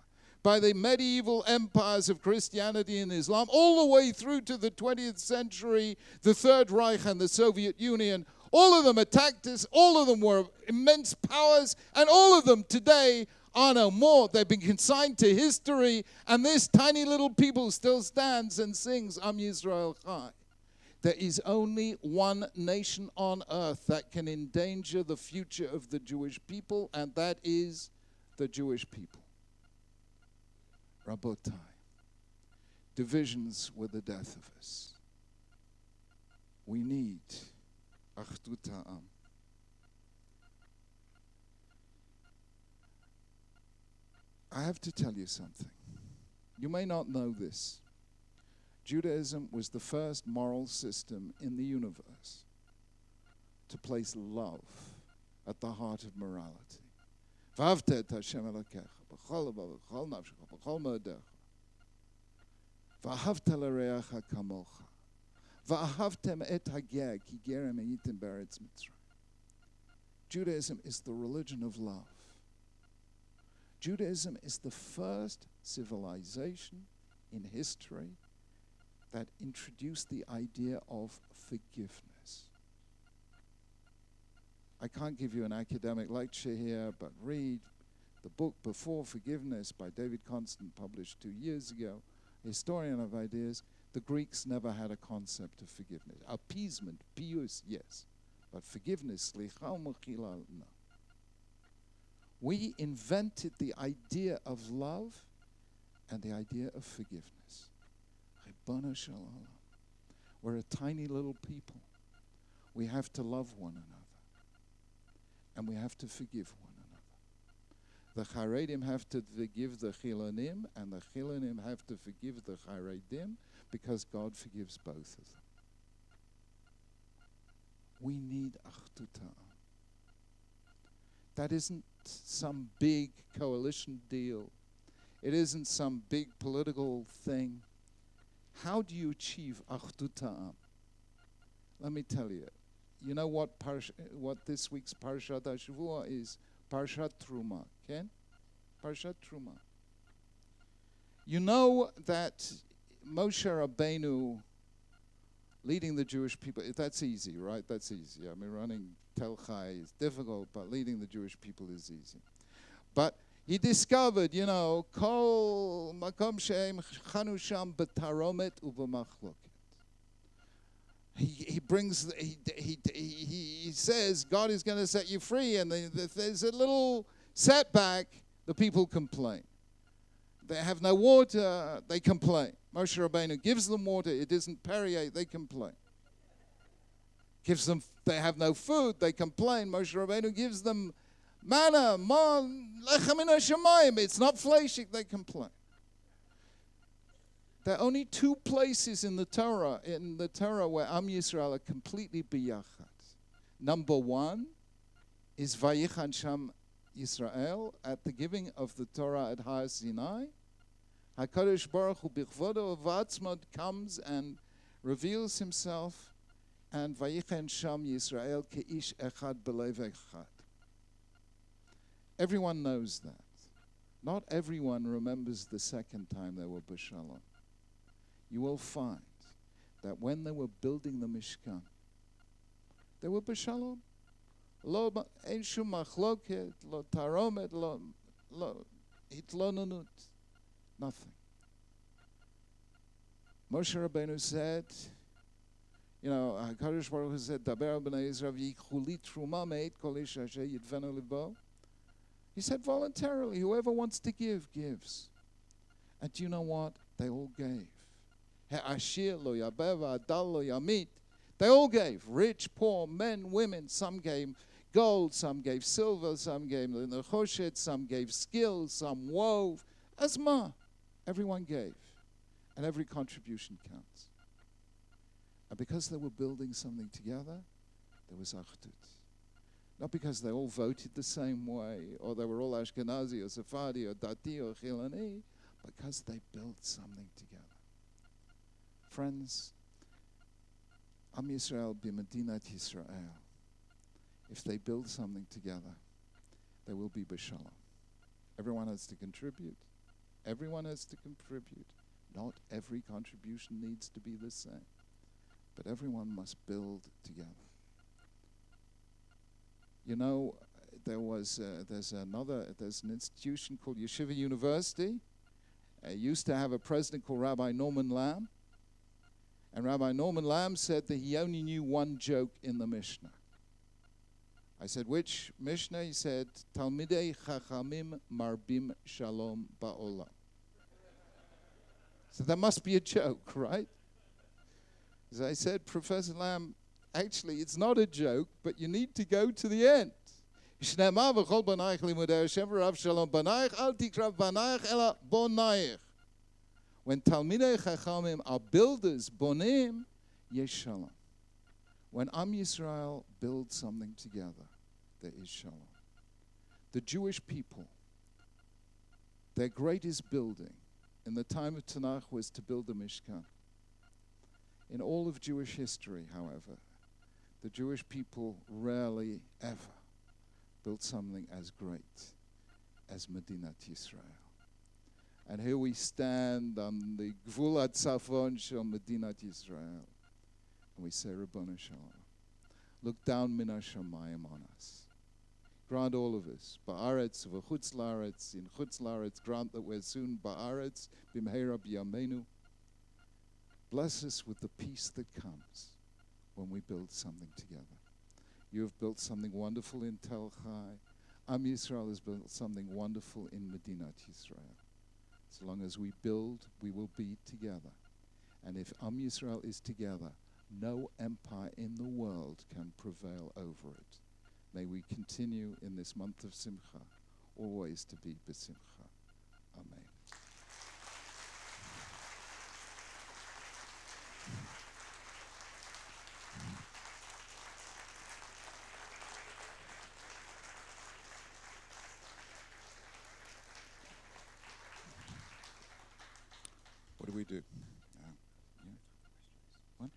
by the medieval empires of Christianity and Islam, all the way through to the 20th century, the Third Reich and the Soviet Union. All of them attacked us, all of them were immense powers, and all of them today are no more. They've been consigned to history, and this tiny little people still stands and sings Am Yisrael Chai. There is only one nation on earth that can endanger the future of the Jewish people, and that is the Jewish people. Rabotai. Divisions were the death of us. We need Achdut Ha'am. I have to tell you something. You may not know this. Judaism was the first moral system in the universe to place love at the heart of morality. V'ahavta et Hashem Elokecha b'chol levavecha b'chol nafshecha b'chol moedecha v'ahavta l'reacha kamocha v'ahavtem et hager ki gerem hayitem be'eretz Mitzrayim. Judaism is the religion of love. Judaism is the first civilization in history that introduced the idea of forgiveness. I can't give you an academic lecture here, but read the book Before Forgiveness by David Constant, published 2 years ago, historian of ideas. The Greeks never had a concept of forgiveness. Appeasement, pious, yes, but forgiveness, slicha u'mechila, no. We invented the idea of love and the idea of forgiveness. Ribbona shel olam. We're a tiny little people. We have to love one another. And we have to forgive one another. The Charedim have to forgive the Chilonim, and the Chilonim have to forgive the Charedim, because God forgives both of them. We need Achdut Ha'am. That isn't some big coalition deal. It isn't some big political thing. How do you achieve Achdut Ha'am? Let me tell you. You know what this week's Parshat HaShavua is? Parshat Truma, okay? Parshat Truma. You know that Moshe Rabbeinu leading the Jewish people, that's easy, right? That's easy. I mean, running Telhai is difficult, but leading the Jewish people is easy. But he discovered, you know, Kol Makom She'em Chanu Sham B'Taromet U'B'Machloket. He says God is going to set you free, and there's a little setback, the people complain. They have no water, they complain. Moshe Rabbeinu gives them water, it doesn't permeate, they complain. They have no food, they complain. Moshe Rabbeinu gives them manna, lechem min hashamayim, it's not fleshig, they complain. There are only 2 places in the Torah where Am Yisrael are completely biyachad. Number 1 is Vayichan Sham Yisrael, at the giving of the Torah at Har Sinai. HaKadosh Baruch Hu B'chvodo V'atzmod comes and reveals himself, and Vayichan Sham Yisrael Ke'ish Echad B'lev Echad. Everyone knows that. Not everyone remembers the second time they were b'shalom. You will find that when they were building the Mishkan, they were b'shalom. Lo ein shum machloket, lo taromet, lo hitlonanut. Nothing. Moshe Rabbeinu said, you know, HaKadosh Baruch Hu said, Daber b'nei Yisrael v'yikhu li truma me'et kol ish asher yidvenu libo. He said voluntarily, whoever wants to give, gives. And do you know what? They all gave. Ha'ashir lo yaber v'adal lo yamit. They all gave. Rich, poor, men, women. Some gave gold, some gave silver, some gave nechoshet, some gave skills, some wove. Asma. Everyone gave. And every contribution counts. And because they were building something together, there was Achdut. Not because they all voted the same way, or they were all Ashkenazi, or Sephardi, or Dati, or Chilani, because they built something together. Friends, Am Yisrael b'Medinat Yisrael. If they build something together, there will be b'shalom. Everyone has to contribute. Everyone has to contribute. Not every contribution needs to be the same, but everyone must build together. You know, there's an institution called Yeshiva University. Used to have a president called Rabbi Norman Lamb. And Rabbi Norman Lamb said that he only knew one joke in the Mishnah. I said, which Mishnah? He said, Talmidei Chachamim Marbim Shalom Ba'olam. So that must be a joke, right? As I said, Professor Lamb, actually, it's not a joke, but you need to go to the end. When Talmidei Chachamim are builders, bonim, yesh shalom. When Am Yisrael builds something together, there is shalom. The Jewish people, their greatest building in the time of Tanakh was to build the Mishkan. In all of Jewish history, however, the Jewish people rarely ever built something as great as Medinat Yisrael. And here we stand on the Gvul HaTzafon shel Medinat Yisrael. And we say, Rabbanu Shalom, look down min hashamayim on us. Grant all of us, ba'aretz v'chutz la'aretz, in chutz la'aretz, grant that we're soon ba'aretz, b'mheira b'yameinu. Bless us with the peace that comes when we build something together. You have built something wonderful in Telhai. Am Yisrael has built something wonderful in Medinat Yisrael. As long as we build, we will be together. And if Am Yisrael is together, no empire in the world can prevail over it. May we continue in this month of Simcha, always to be b'Simcha. Amen. What do we do? What?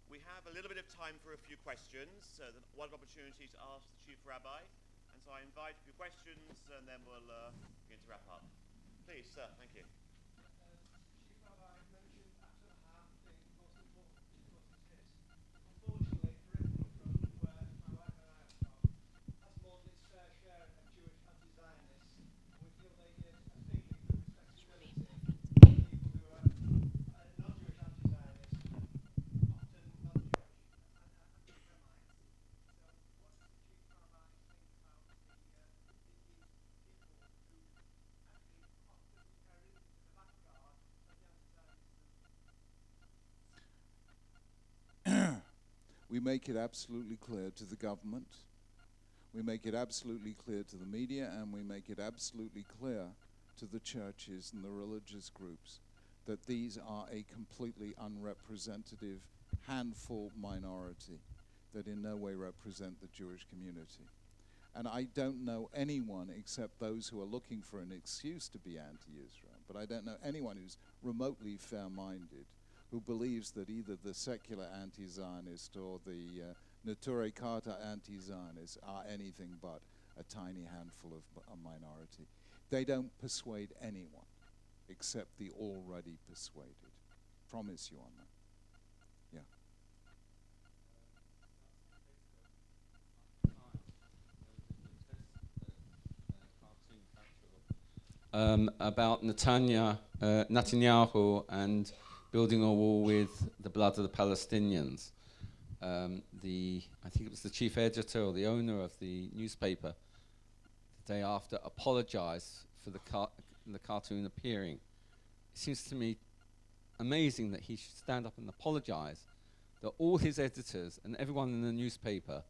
We have a little bit of time for a few questions. One opportunity to ask the Chief Rabbi. And so I invite a few questions and then we'll begin to wrap up. Please, sir, thank you. Chief Rabbi mentioned after the half thing, most important difficulty is unfortunately, curriculum from where my wife and I are from has more than its fair share of Jewish anti-Zionists. We feel they give a feeling of respectability to people who are non-Jewish anti-Zionists and often non-Jewish anti-Semites. So what does the Chief Rabbi think about these people who actually often carry into the backyard of the anti-Zionism? We make it absolutely clear to the government, we make it absolutely clear to the media, and we make it absolutely clear to the churches and the religious groups that these are a completely unrepresentative handful minority that in no way represent the Jewish community. And I don't know anyone except those who are looking for an excuse to be anti-Israel, but I don't know anyone who's remotely fair-minded who believes that either the secular anti-Zionist or the Neturei Karta anti-Zionists are anything but a tiny handful of a minority. They don't persuade anyone except the already persuaded. Promise you on that. Yeah. About Netanyahu and building a wall with the blood of the Palestinians. I think it was the chief editor or the owner of the newspaper the day after apologized for the cartoon appearing. It seems to me amazing that he should stand up and apologize, that all his editors and everyone in the newspaper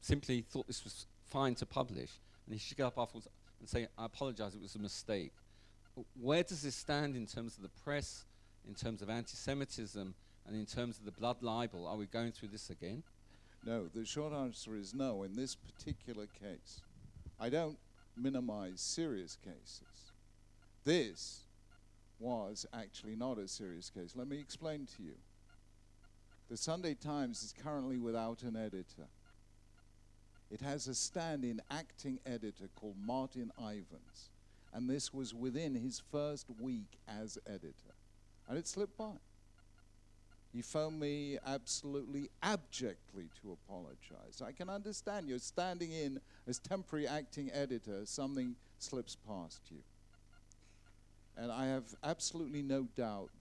simply thought this was fine to publish, and he should get up afterwards and say, I apologize, it was a mistake. Where does this stand in terms of the press, in terms of anti-Semitism, and in terms of the blood libel? Are we going through this again? No, the short answer is no. In this particular case, I don't minimize serious cases. This was actually not a serious case. Let me explain to you. The Sunday Times is currently without an editor. It has a stand-in acting editor called Martin Ivans, and this was within his first week as editor, and it slipped by. He phoned me absolutely abjectly to apologize. I can understand you're standing in as temporary acting editor, something slips past you. And I have absolutely no doubt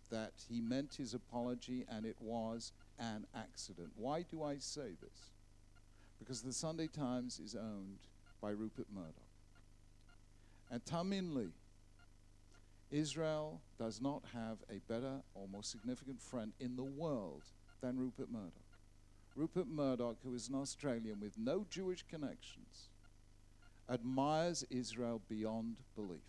that he meant his apology and it was an accident. Why do I say this? Because the Sunday Times is owned by Rupert Murdoch. And Tamin Li, Israel does not have a better or more significant friend in the world than Rupert Murdoch. Rupert Murdoch, who is an Australian with no Jewish connections, admires Israel beyond belief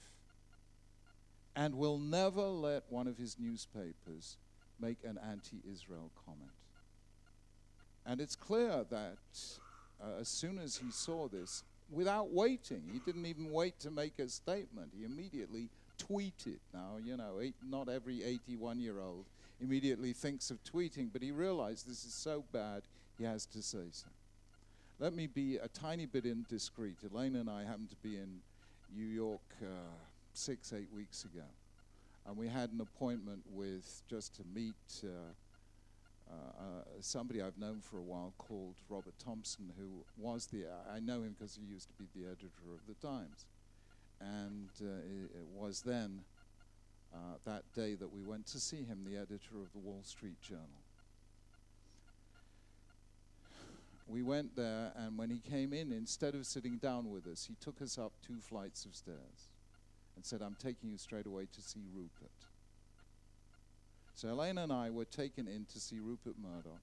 and will never let one of his newspapers make an anti-Israel comment. And it's clear that as soon as he saw this, without waiting, he didn't even wait to make a statement, he immediately tweeted. Now, you know, not every 81-year-old immediately thinks of tweeting, but he realized this is so bad, he has to say so. Let me be a tiny bit indiscreet. Elaine and I happened to be in New York 6-8 weeks ago, and we had an appointment with just to meet somebody I've known for a while called Robert Thompson, who was I know him because he used to be the editor of the Times, and it was then that day that we went to see him, the editor of the Wall Street Journal. We went there, and when he came in, instead of sitting down with us, he took us up 2 flights of stairs and said, "I'm taking you straight away to see Rupert." So Elaine and I were taken in to see Rupert Murdoch,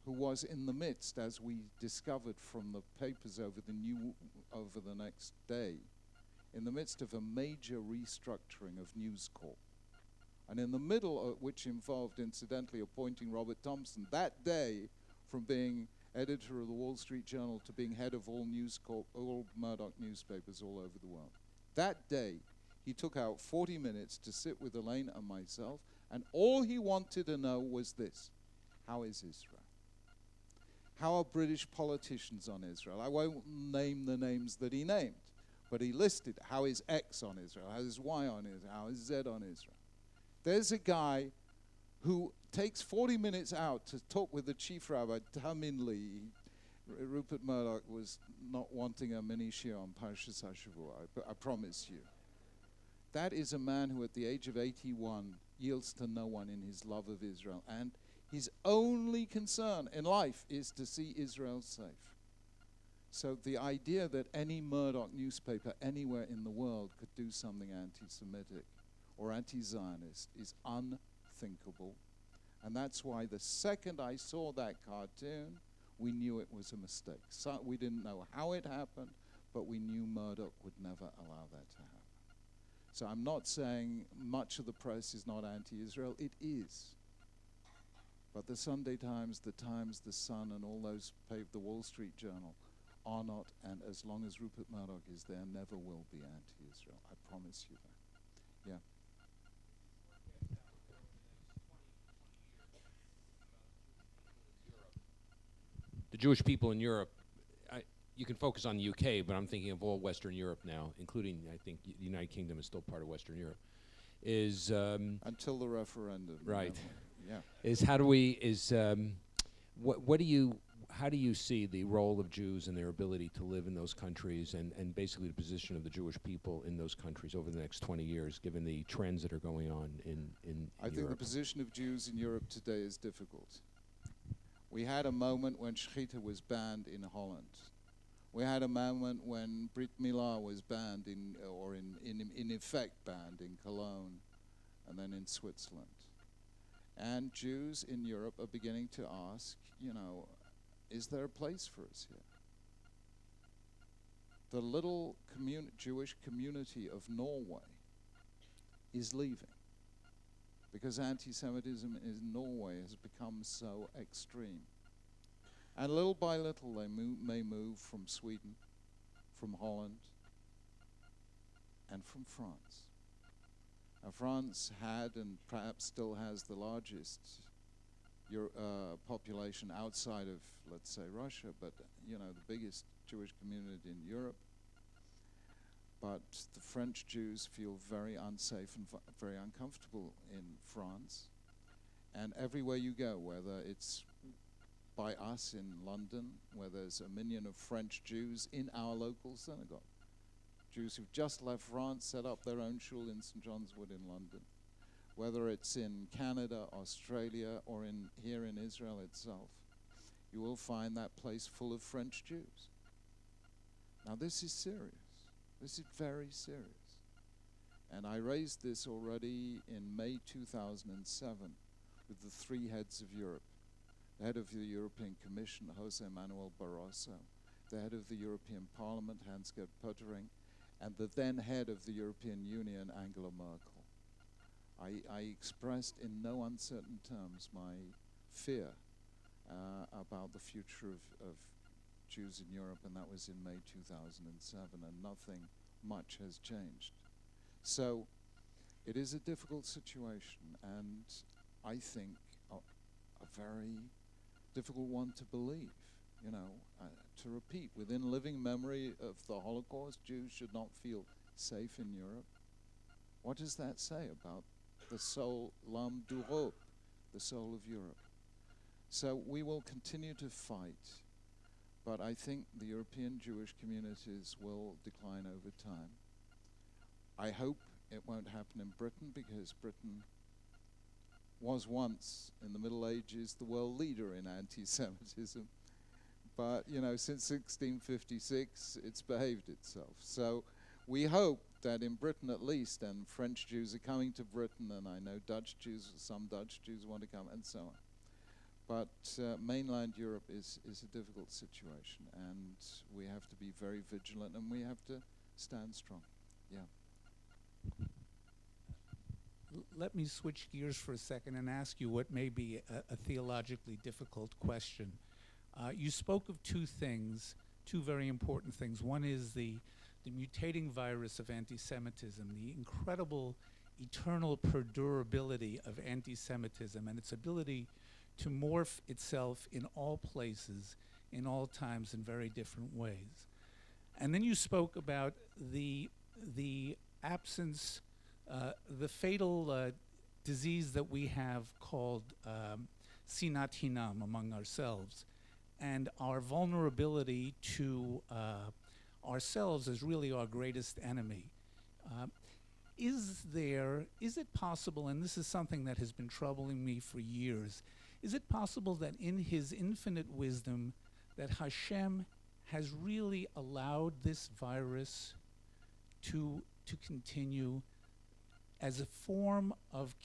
who was in the midst, as we discovered from the papers over the next day, in the midst of a major restructuring of News Corp. And in the middle of which involved, incidentally, appointing Robert Thompson that day from being editor of the Wall Street Journal to being head of all News Corp, all Murdoch newspapers all over the world. That day, he took out 40 minutes to sit with Elaine and myself, and all he wanted to know was this: how is Israel? How are British politicians on Israel? I won't name the names that he named, but he listed how is X on Israel, how is Y on Israel, how is Z on Israel. There's a guy who takes 40 minutes out to talk with the chief rabbi, Taminli. Rupert Murdoch was not wanting a mini shir on Parshas HaShavua, I promise you. That is a man who at the age of 81 yields to no one in his love of Israel, and his only concern in life is to see Israel safe. So the idea that any Murdoch newspaper anywhere in the world could do something anti-Semitic or anti-Zionist is unthinkable. And that's why the second I saw that cartoon, we knew it was a mistake. So we didn't know how it happened, but we knew Murdoch would never allow that to happen. So I'm not saying much of the press is not anti-Israel. It is. But the Sunday Times, the Times, the Sun, and all those the Wall Street Journal are not, and as long as Rupert Murdoch is there, never will be anti-Israel. I promise you that. Yeah. The Jewish people in Europe, you can focus on the UK, but I'm thinking of all Western Europe now, including, I think, the United Kingdom is still part of Western Europe, is... until the referendum. Right. Yeah. Is how do you see the role of Jews and their ability to live in those countries and basically the position of the Jewish people in those countries over the next 20 years, given the trends that are going on in I think the position of Jews in Europe today is difficult. We had a moment when Shechita was banned in Holland. We had a moment when Brit Milah was banned in effect banned in Cologne and then in Switzerland. And Jews in Europe are beginning to ask, is there a place for us here? The little Jewish community of Norway is leaving because anti-Semitism in Norway has become so extreme. And little by little they may move from Sweden, from Holland, and from France. Now, France had and perhaps still has the largest population outside of, let's say, Russia, but the biggest Jewish community in Europe. But the French Jews feel very unsafe and very uncomfortable in France. And everywhere you go, whether it's by us in London, where there's a million of French Jews in our local synagogue, Jews who've just left France set up their own shul in St. John's Wood in London, whether it's in Canada, Australia, or here in Israel itself, you will find that place full of French Jews. Now this is serious. This is very serious. And I raised this already in May 2007 with the 3 heads of Europe. The head of the European Commission, Jose Manuel Barroso, the head of the European Parliament, Hans-Gert Pöttering, and the then head of the European Union, Angela Merkel. I expressed in no uncertain terms my fear about the future of Jews in Europe, and that was in May 2007, and nothing much has changed. So it is a difficult situation, and I think a very difficult one to believe. to repeat, within living memory of the Holocaust, Jews should not feel safe in Europe. What does that say about the soul, l'âme d'Europe, the soul of Europe? So we will continue to fight, but I think the European Jewish communities will decline over time. I hope it won't happen in Britain, because Britain was once, in the Middle Ages, the world leader in anti-Semitism. But, since 1656, it's behaved itself. So we hope that in Britain at least, and French Jews are coming to Britain, and I know some Dutch Jews want to come, and so on. But mainland Europe is a difficult situation, and we have to be very vigilant, and we have to stand strong. Yeah. Let me switch gears for a second and ask you what may be a theologically difficult question. You spoke of two very important things. One is the mutating virus of anti-Semitism, the incredible eternal perdurability of anti-Semitism and its ability to morph itself in all places, in all times, in very different ways. And then you spoke about the absence, the fatal disease that we have called sinat hinam among ourselves, and our vulnerability to ourselves as really our greatest enemy. Is it possible, and this is something that has been troubling me for years, is it possible that in his infinite wisdom that Hashem has really allowed this virus to continue as a form of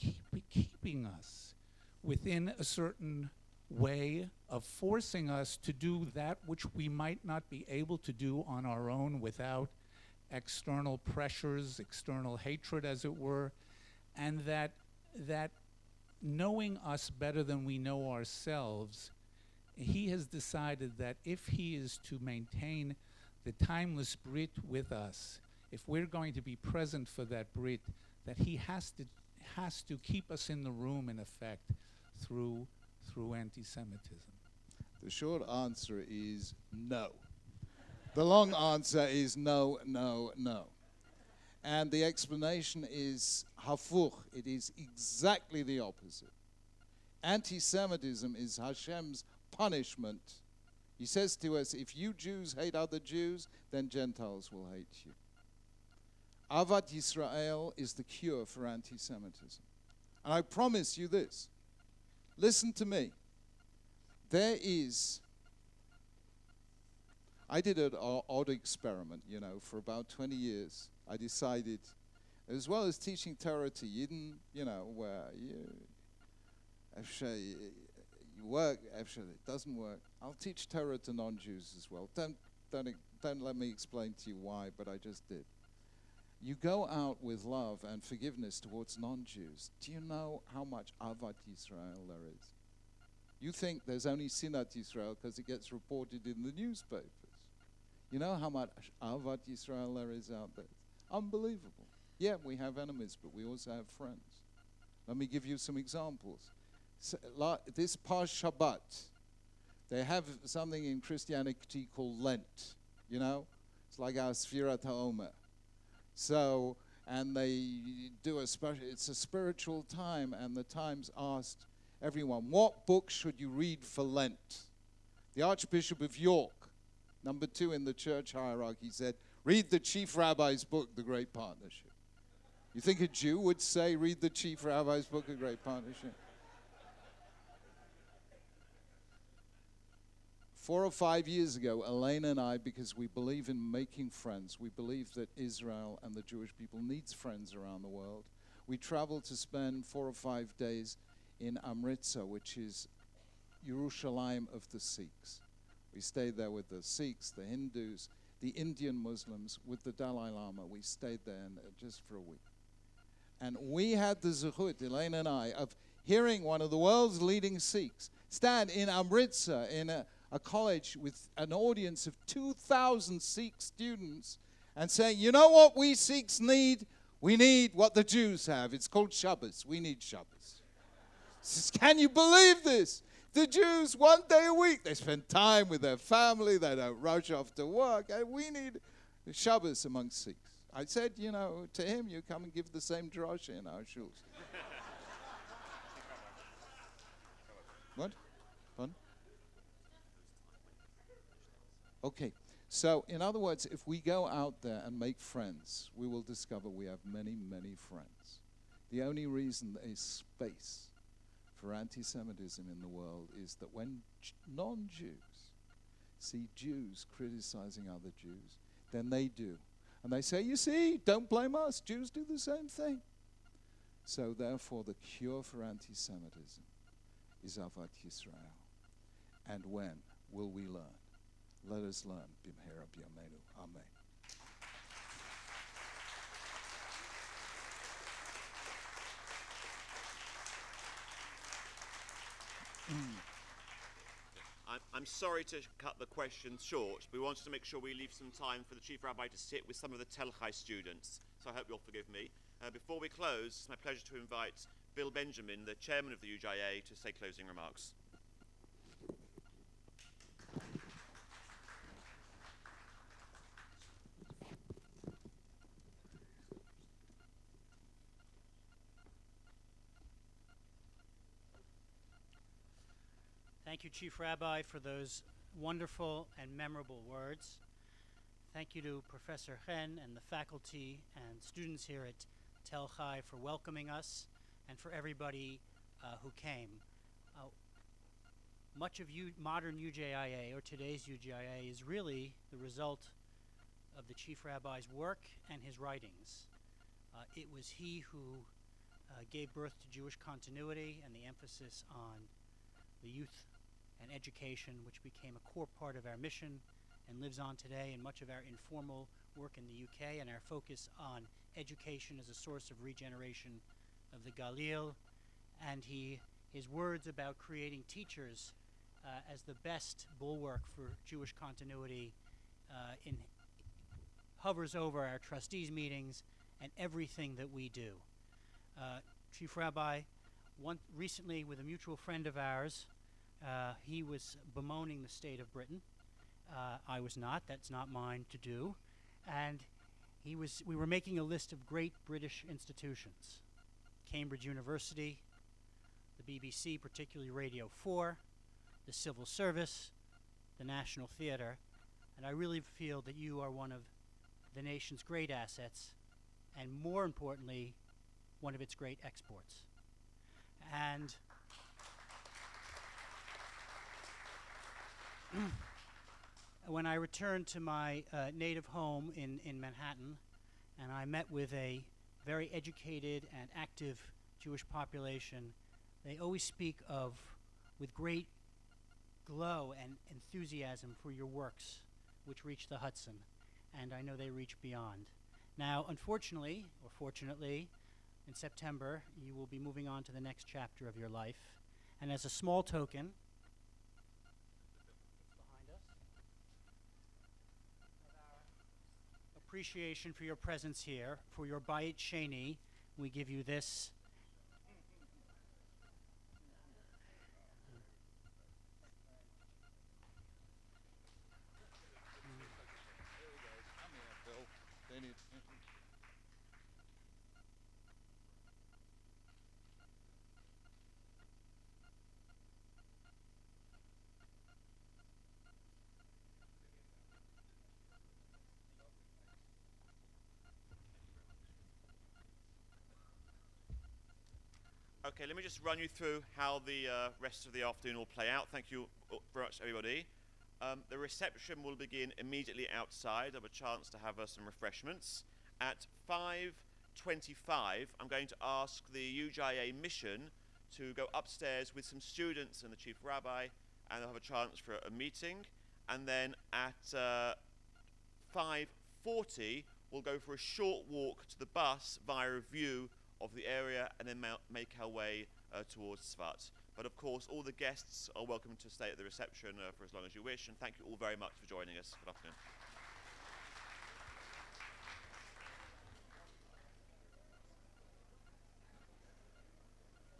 keeping us within a certain way, of forcing us to do that which we might not be able to do on our own without external pressures, external hatred, as it were, and that knowing us better than we know ourselves, he has decided that if he is to maintain the timeless Brit with us, if we're going to be present for that Brit, that he has to keep us in the room, in effect, through anti-Semitism. The short answer is no. The long answer is no, no, no. And the explanation is hafuch. It is exactly the opposite. Anti-Semitism is Hashem's punishment. He says to us, if you Jews hate other Jews, then Gentiles will hate you. Avat Yisrael is the cure for anti-Semitism. And I promise you this. Listen to me. I did an odd experiment, for about 20 years. I decided, as well as teaching Torah to Yidden, where you work, it doesn't work. I'll teach Torah to non-Jews as well. Don't let me explain to you why, but I just did. You go out with love and forgiveness towards non-Jews. Do you know how much Avat Yisrael there is? You think there's only Sinat Yisrael because it gets reported in the newspapers. You know how much Avat Yisrael there is out there? Unbelievable. Yeah, we have enemies, but we also have friends. Let me give you some examples. This past Shabbat, they have something in Christianity called Lent. It's like our Sfirat HaOmer. So, and they do it's a spiritual time, and the Times asked everyone, what book should you read for Lent? The Archbishop of York, number 2 in the church hierarchy, said, read the Chief Rabbi's book, The Great Partnership. You think a Jew would say, read the Chief Rabbi's book, The Great Partnership? 4 or 5 years ago, Elaine and I, because we believe in making friends, we believe that Israel and the Jewish people needs friends around the world, we traveled to spend 4 or 5 days in Amritsar, which is Yerushalayim of the Sikhs. We stayed there with the Sikhs, the Hindus, the Indian Muslims, with the Dalai Lama. We stayed there just for a week. And we had the zechut, Elaine and I, of hearing one of the world's leading Sikhs stand in Amritsar in a college with an audience of 2,000 Sikh students and saying, you know what we Sikhs need? We need what the Jews have. It's called Shabbos. We need Shabbos. Can you believe this? The Jews, 1 day a week, they spend time with their family, they don't rush off to work, and we need Shabbos amongst Sikhs. I said, to him, you come and give the same drasha in our shuls. What? Pardon? Okay. So, in other words, if we go out there and make friends, we will discover we have many, many friends. The only reason there is space for anti-Semitism in the world is that when non-Jews see Jews criticizing other Jews, then they do. And they say, you see, don't blame us, Jews do the same thing. So therefore, the cure for anti-Semitism is Avat Yisrael. And when will we learn? Let us learn. B'mehera b'yameinu. Amen. I'm sorry to cut the questions short. We wanted to make sure we leave some time for the Chief Rabbi to sit with some of the Telhai students, so I hope you'll forgive me. Before we close, it's my pleasure to invite Bill Benjamin, the chairman of the UJA, to say closing remarks. Thank you, Chief Rabbi, for those wonderful and memorable words. Thank you to Professor Chen and the faculty and students here at Telhai for welcoming us, and for everybody who came. Much of modern UJIA, or today's UJIA, is really the result of the Chief Rabbi's work and his writings. It was he who gave birth to Jewish continuity and the emphasis on the youth and education, which became a core part of our mission and lives on today in much of our informal work in the UK, and our focus on education as a source of regeneration of the Galil, and his words about creating teachers as the best bulwark for Jewish continuity hovers over our trustees meetings and everything that we do. Chief Rabbi, recently with a mutual friend of ours, he was bemoaning the state of Britain. I was not. That's not mine to do. And we were making a list of great British institutions. Cambridge University, the BBC, particularly Radio 4, the Civil Service, the National Theatre, and I really feel that you are one of the nation's great assets, and more importantly, one of its great exports. And when I returned to my native home in Manhattan, and I met with a very educated and active Jewish population, they always speak of, with great glow and enthusiasm for your works, which reach the Hudson, and I know they reach beyond. Now, unfortunately, or fortunately, in September, you will be moving on to the next chapter of your life, and as a small token, behind us, of our appreciation for your presence here, for your Bayit Sheni, we give you this. Okay, let me just run you through how the rest of the afternoon will play out. Thank you very much, everybody. The reception will begin immediately outside. I'll have a chance to have some refreshments. At 5:25, I'm going to ask the UJA mission to go upstairs with some students and the Chief Rabbi, and they'll have a chance for a meeting. And then at 5:40, we'll go for a short walk to the bus via a view of the area, and then make our way towards Tzfat. But of course, all the guests are welcome to stay at the reception for as long as you wish, and thank you all very much for joining us. Good afternoon.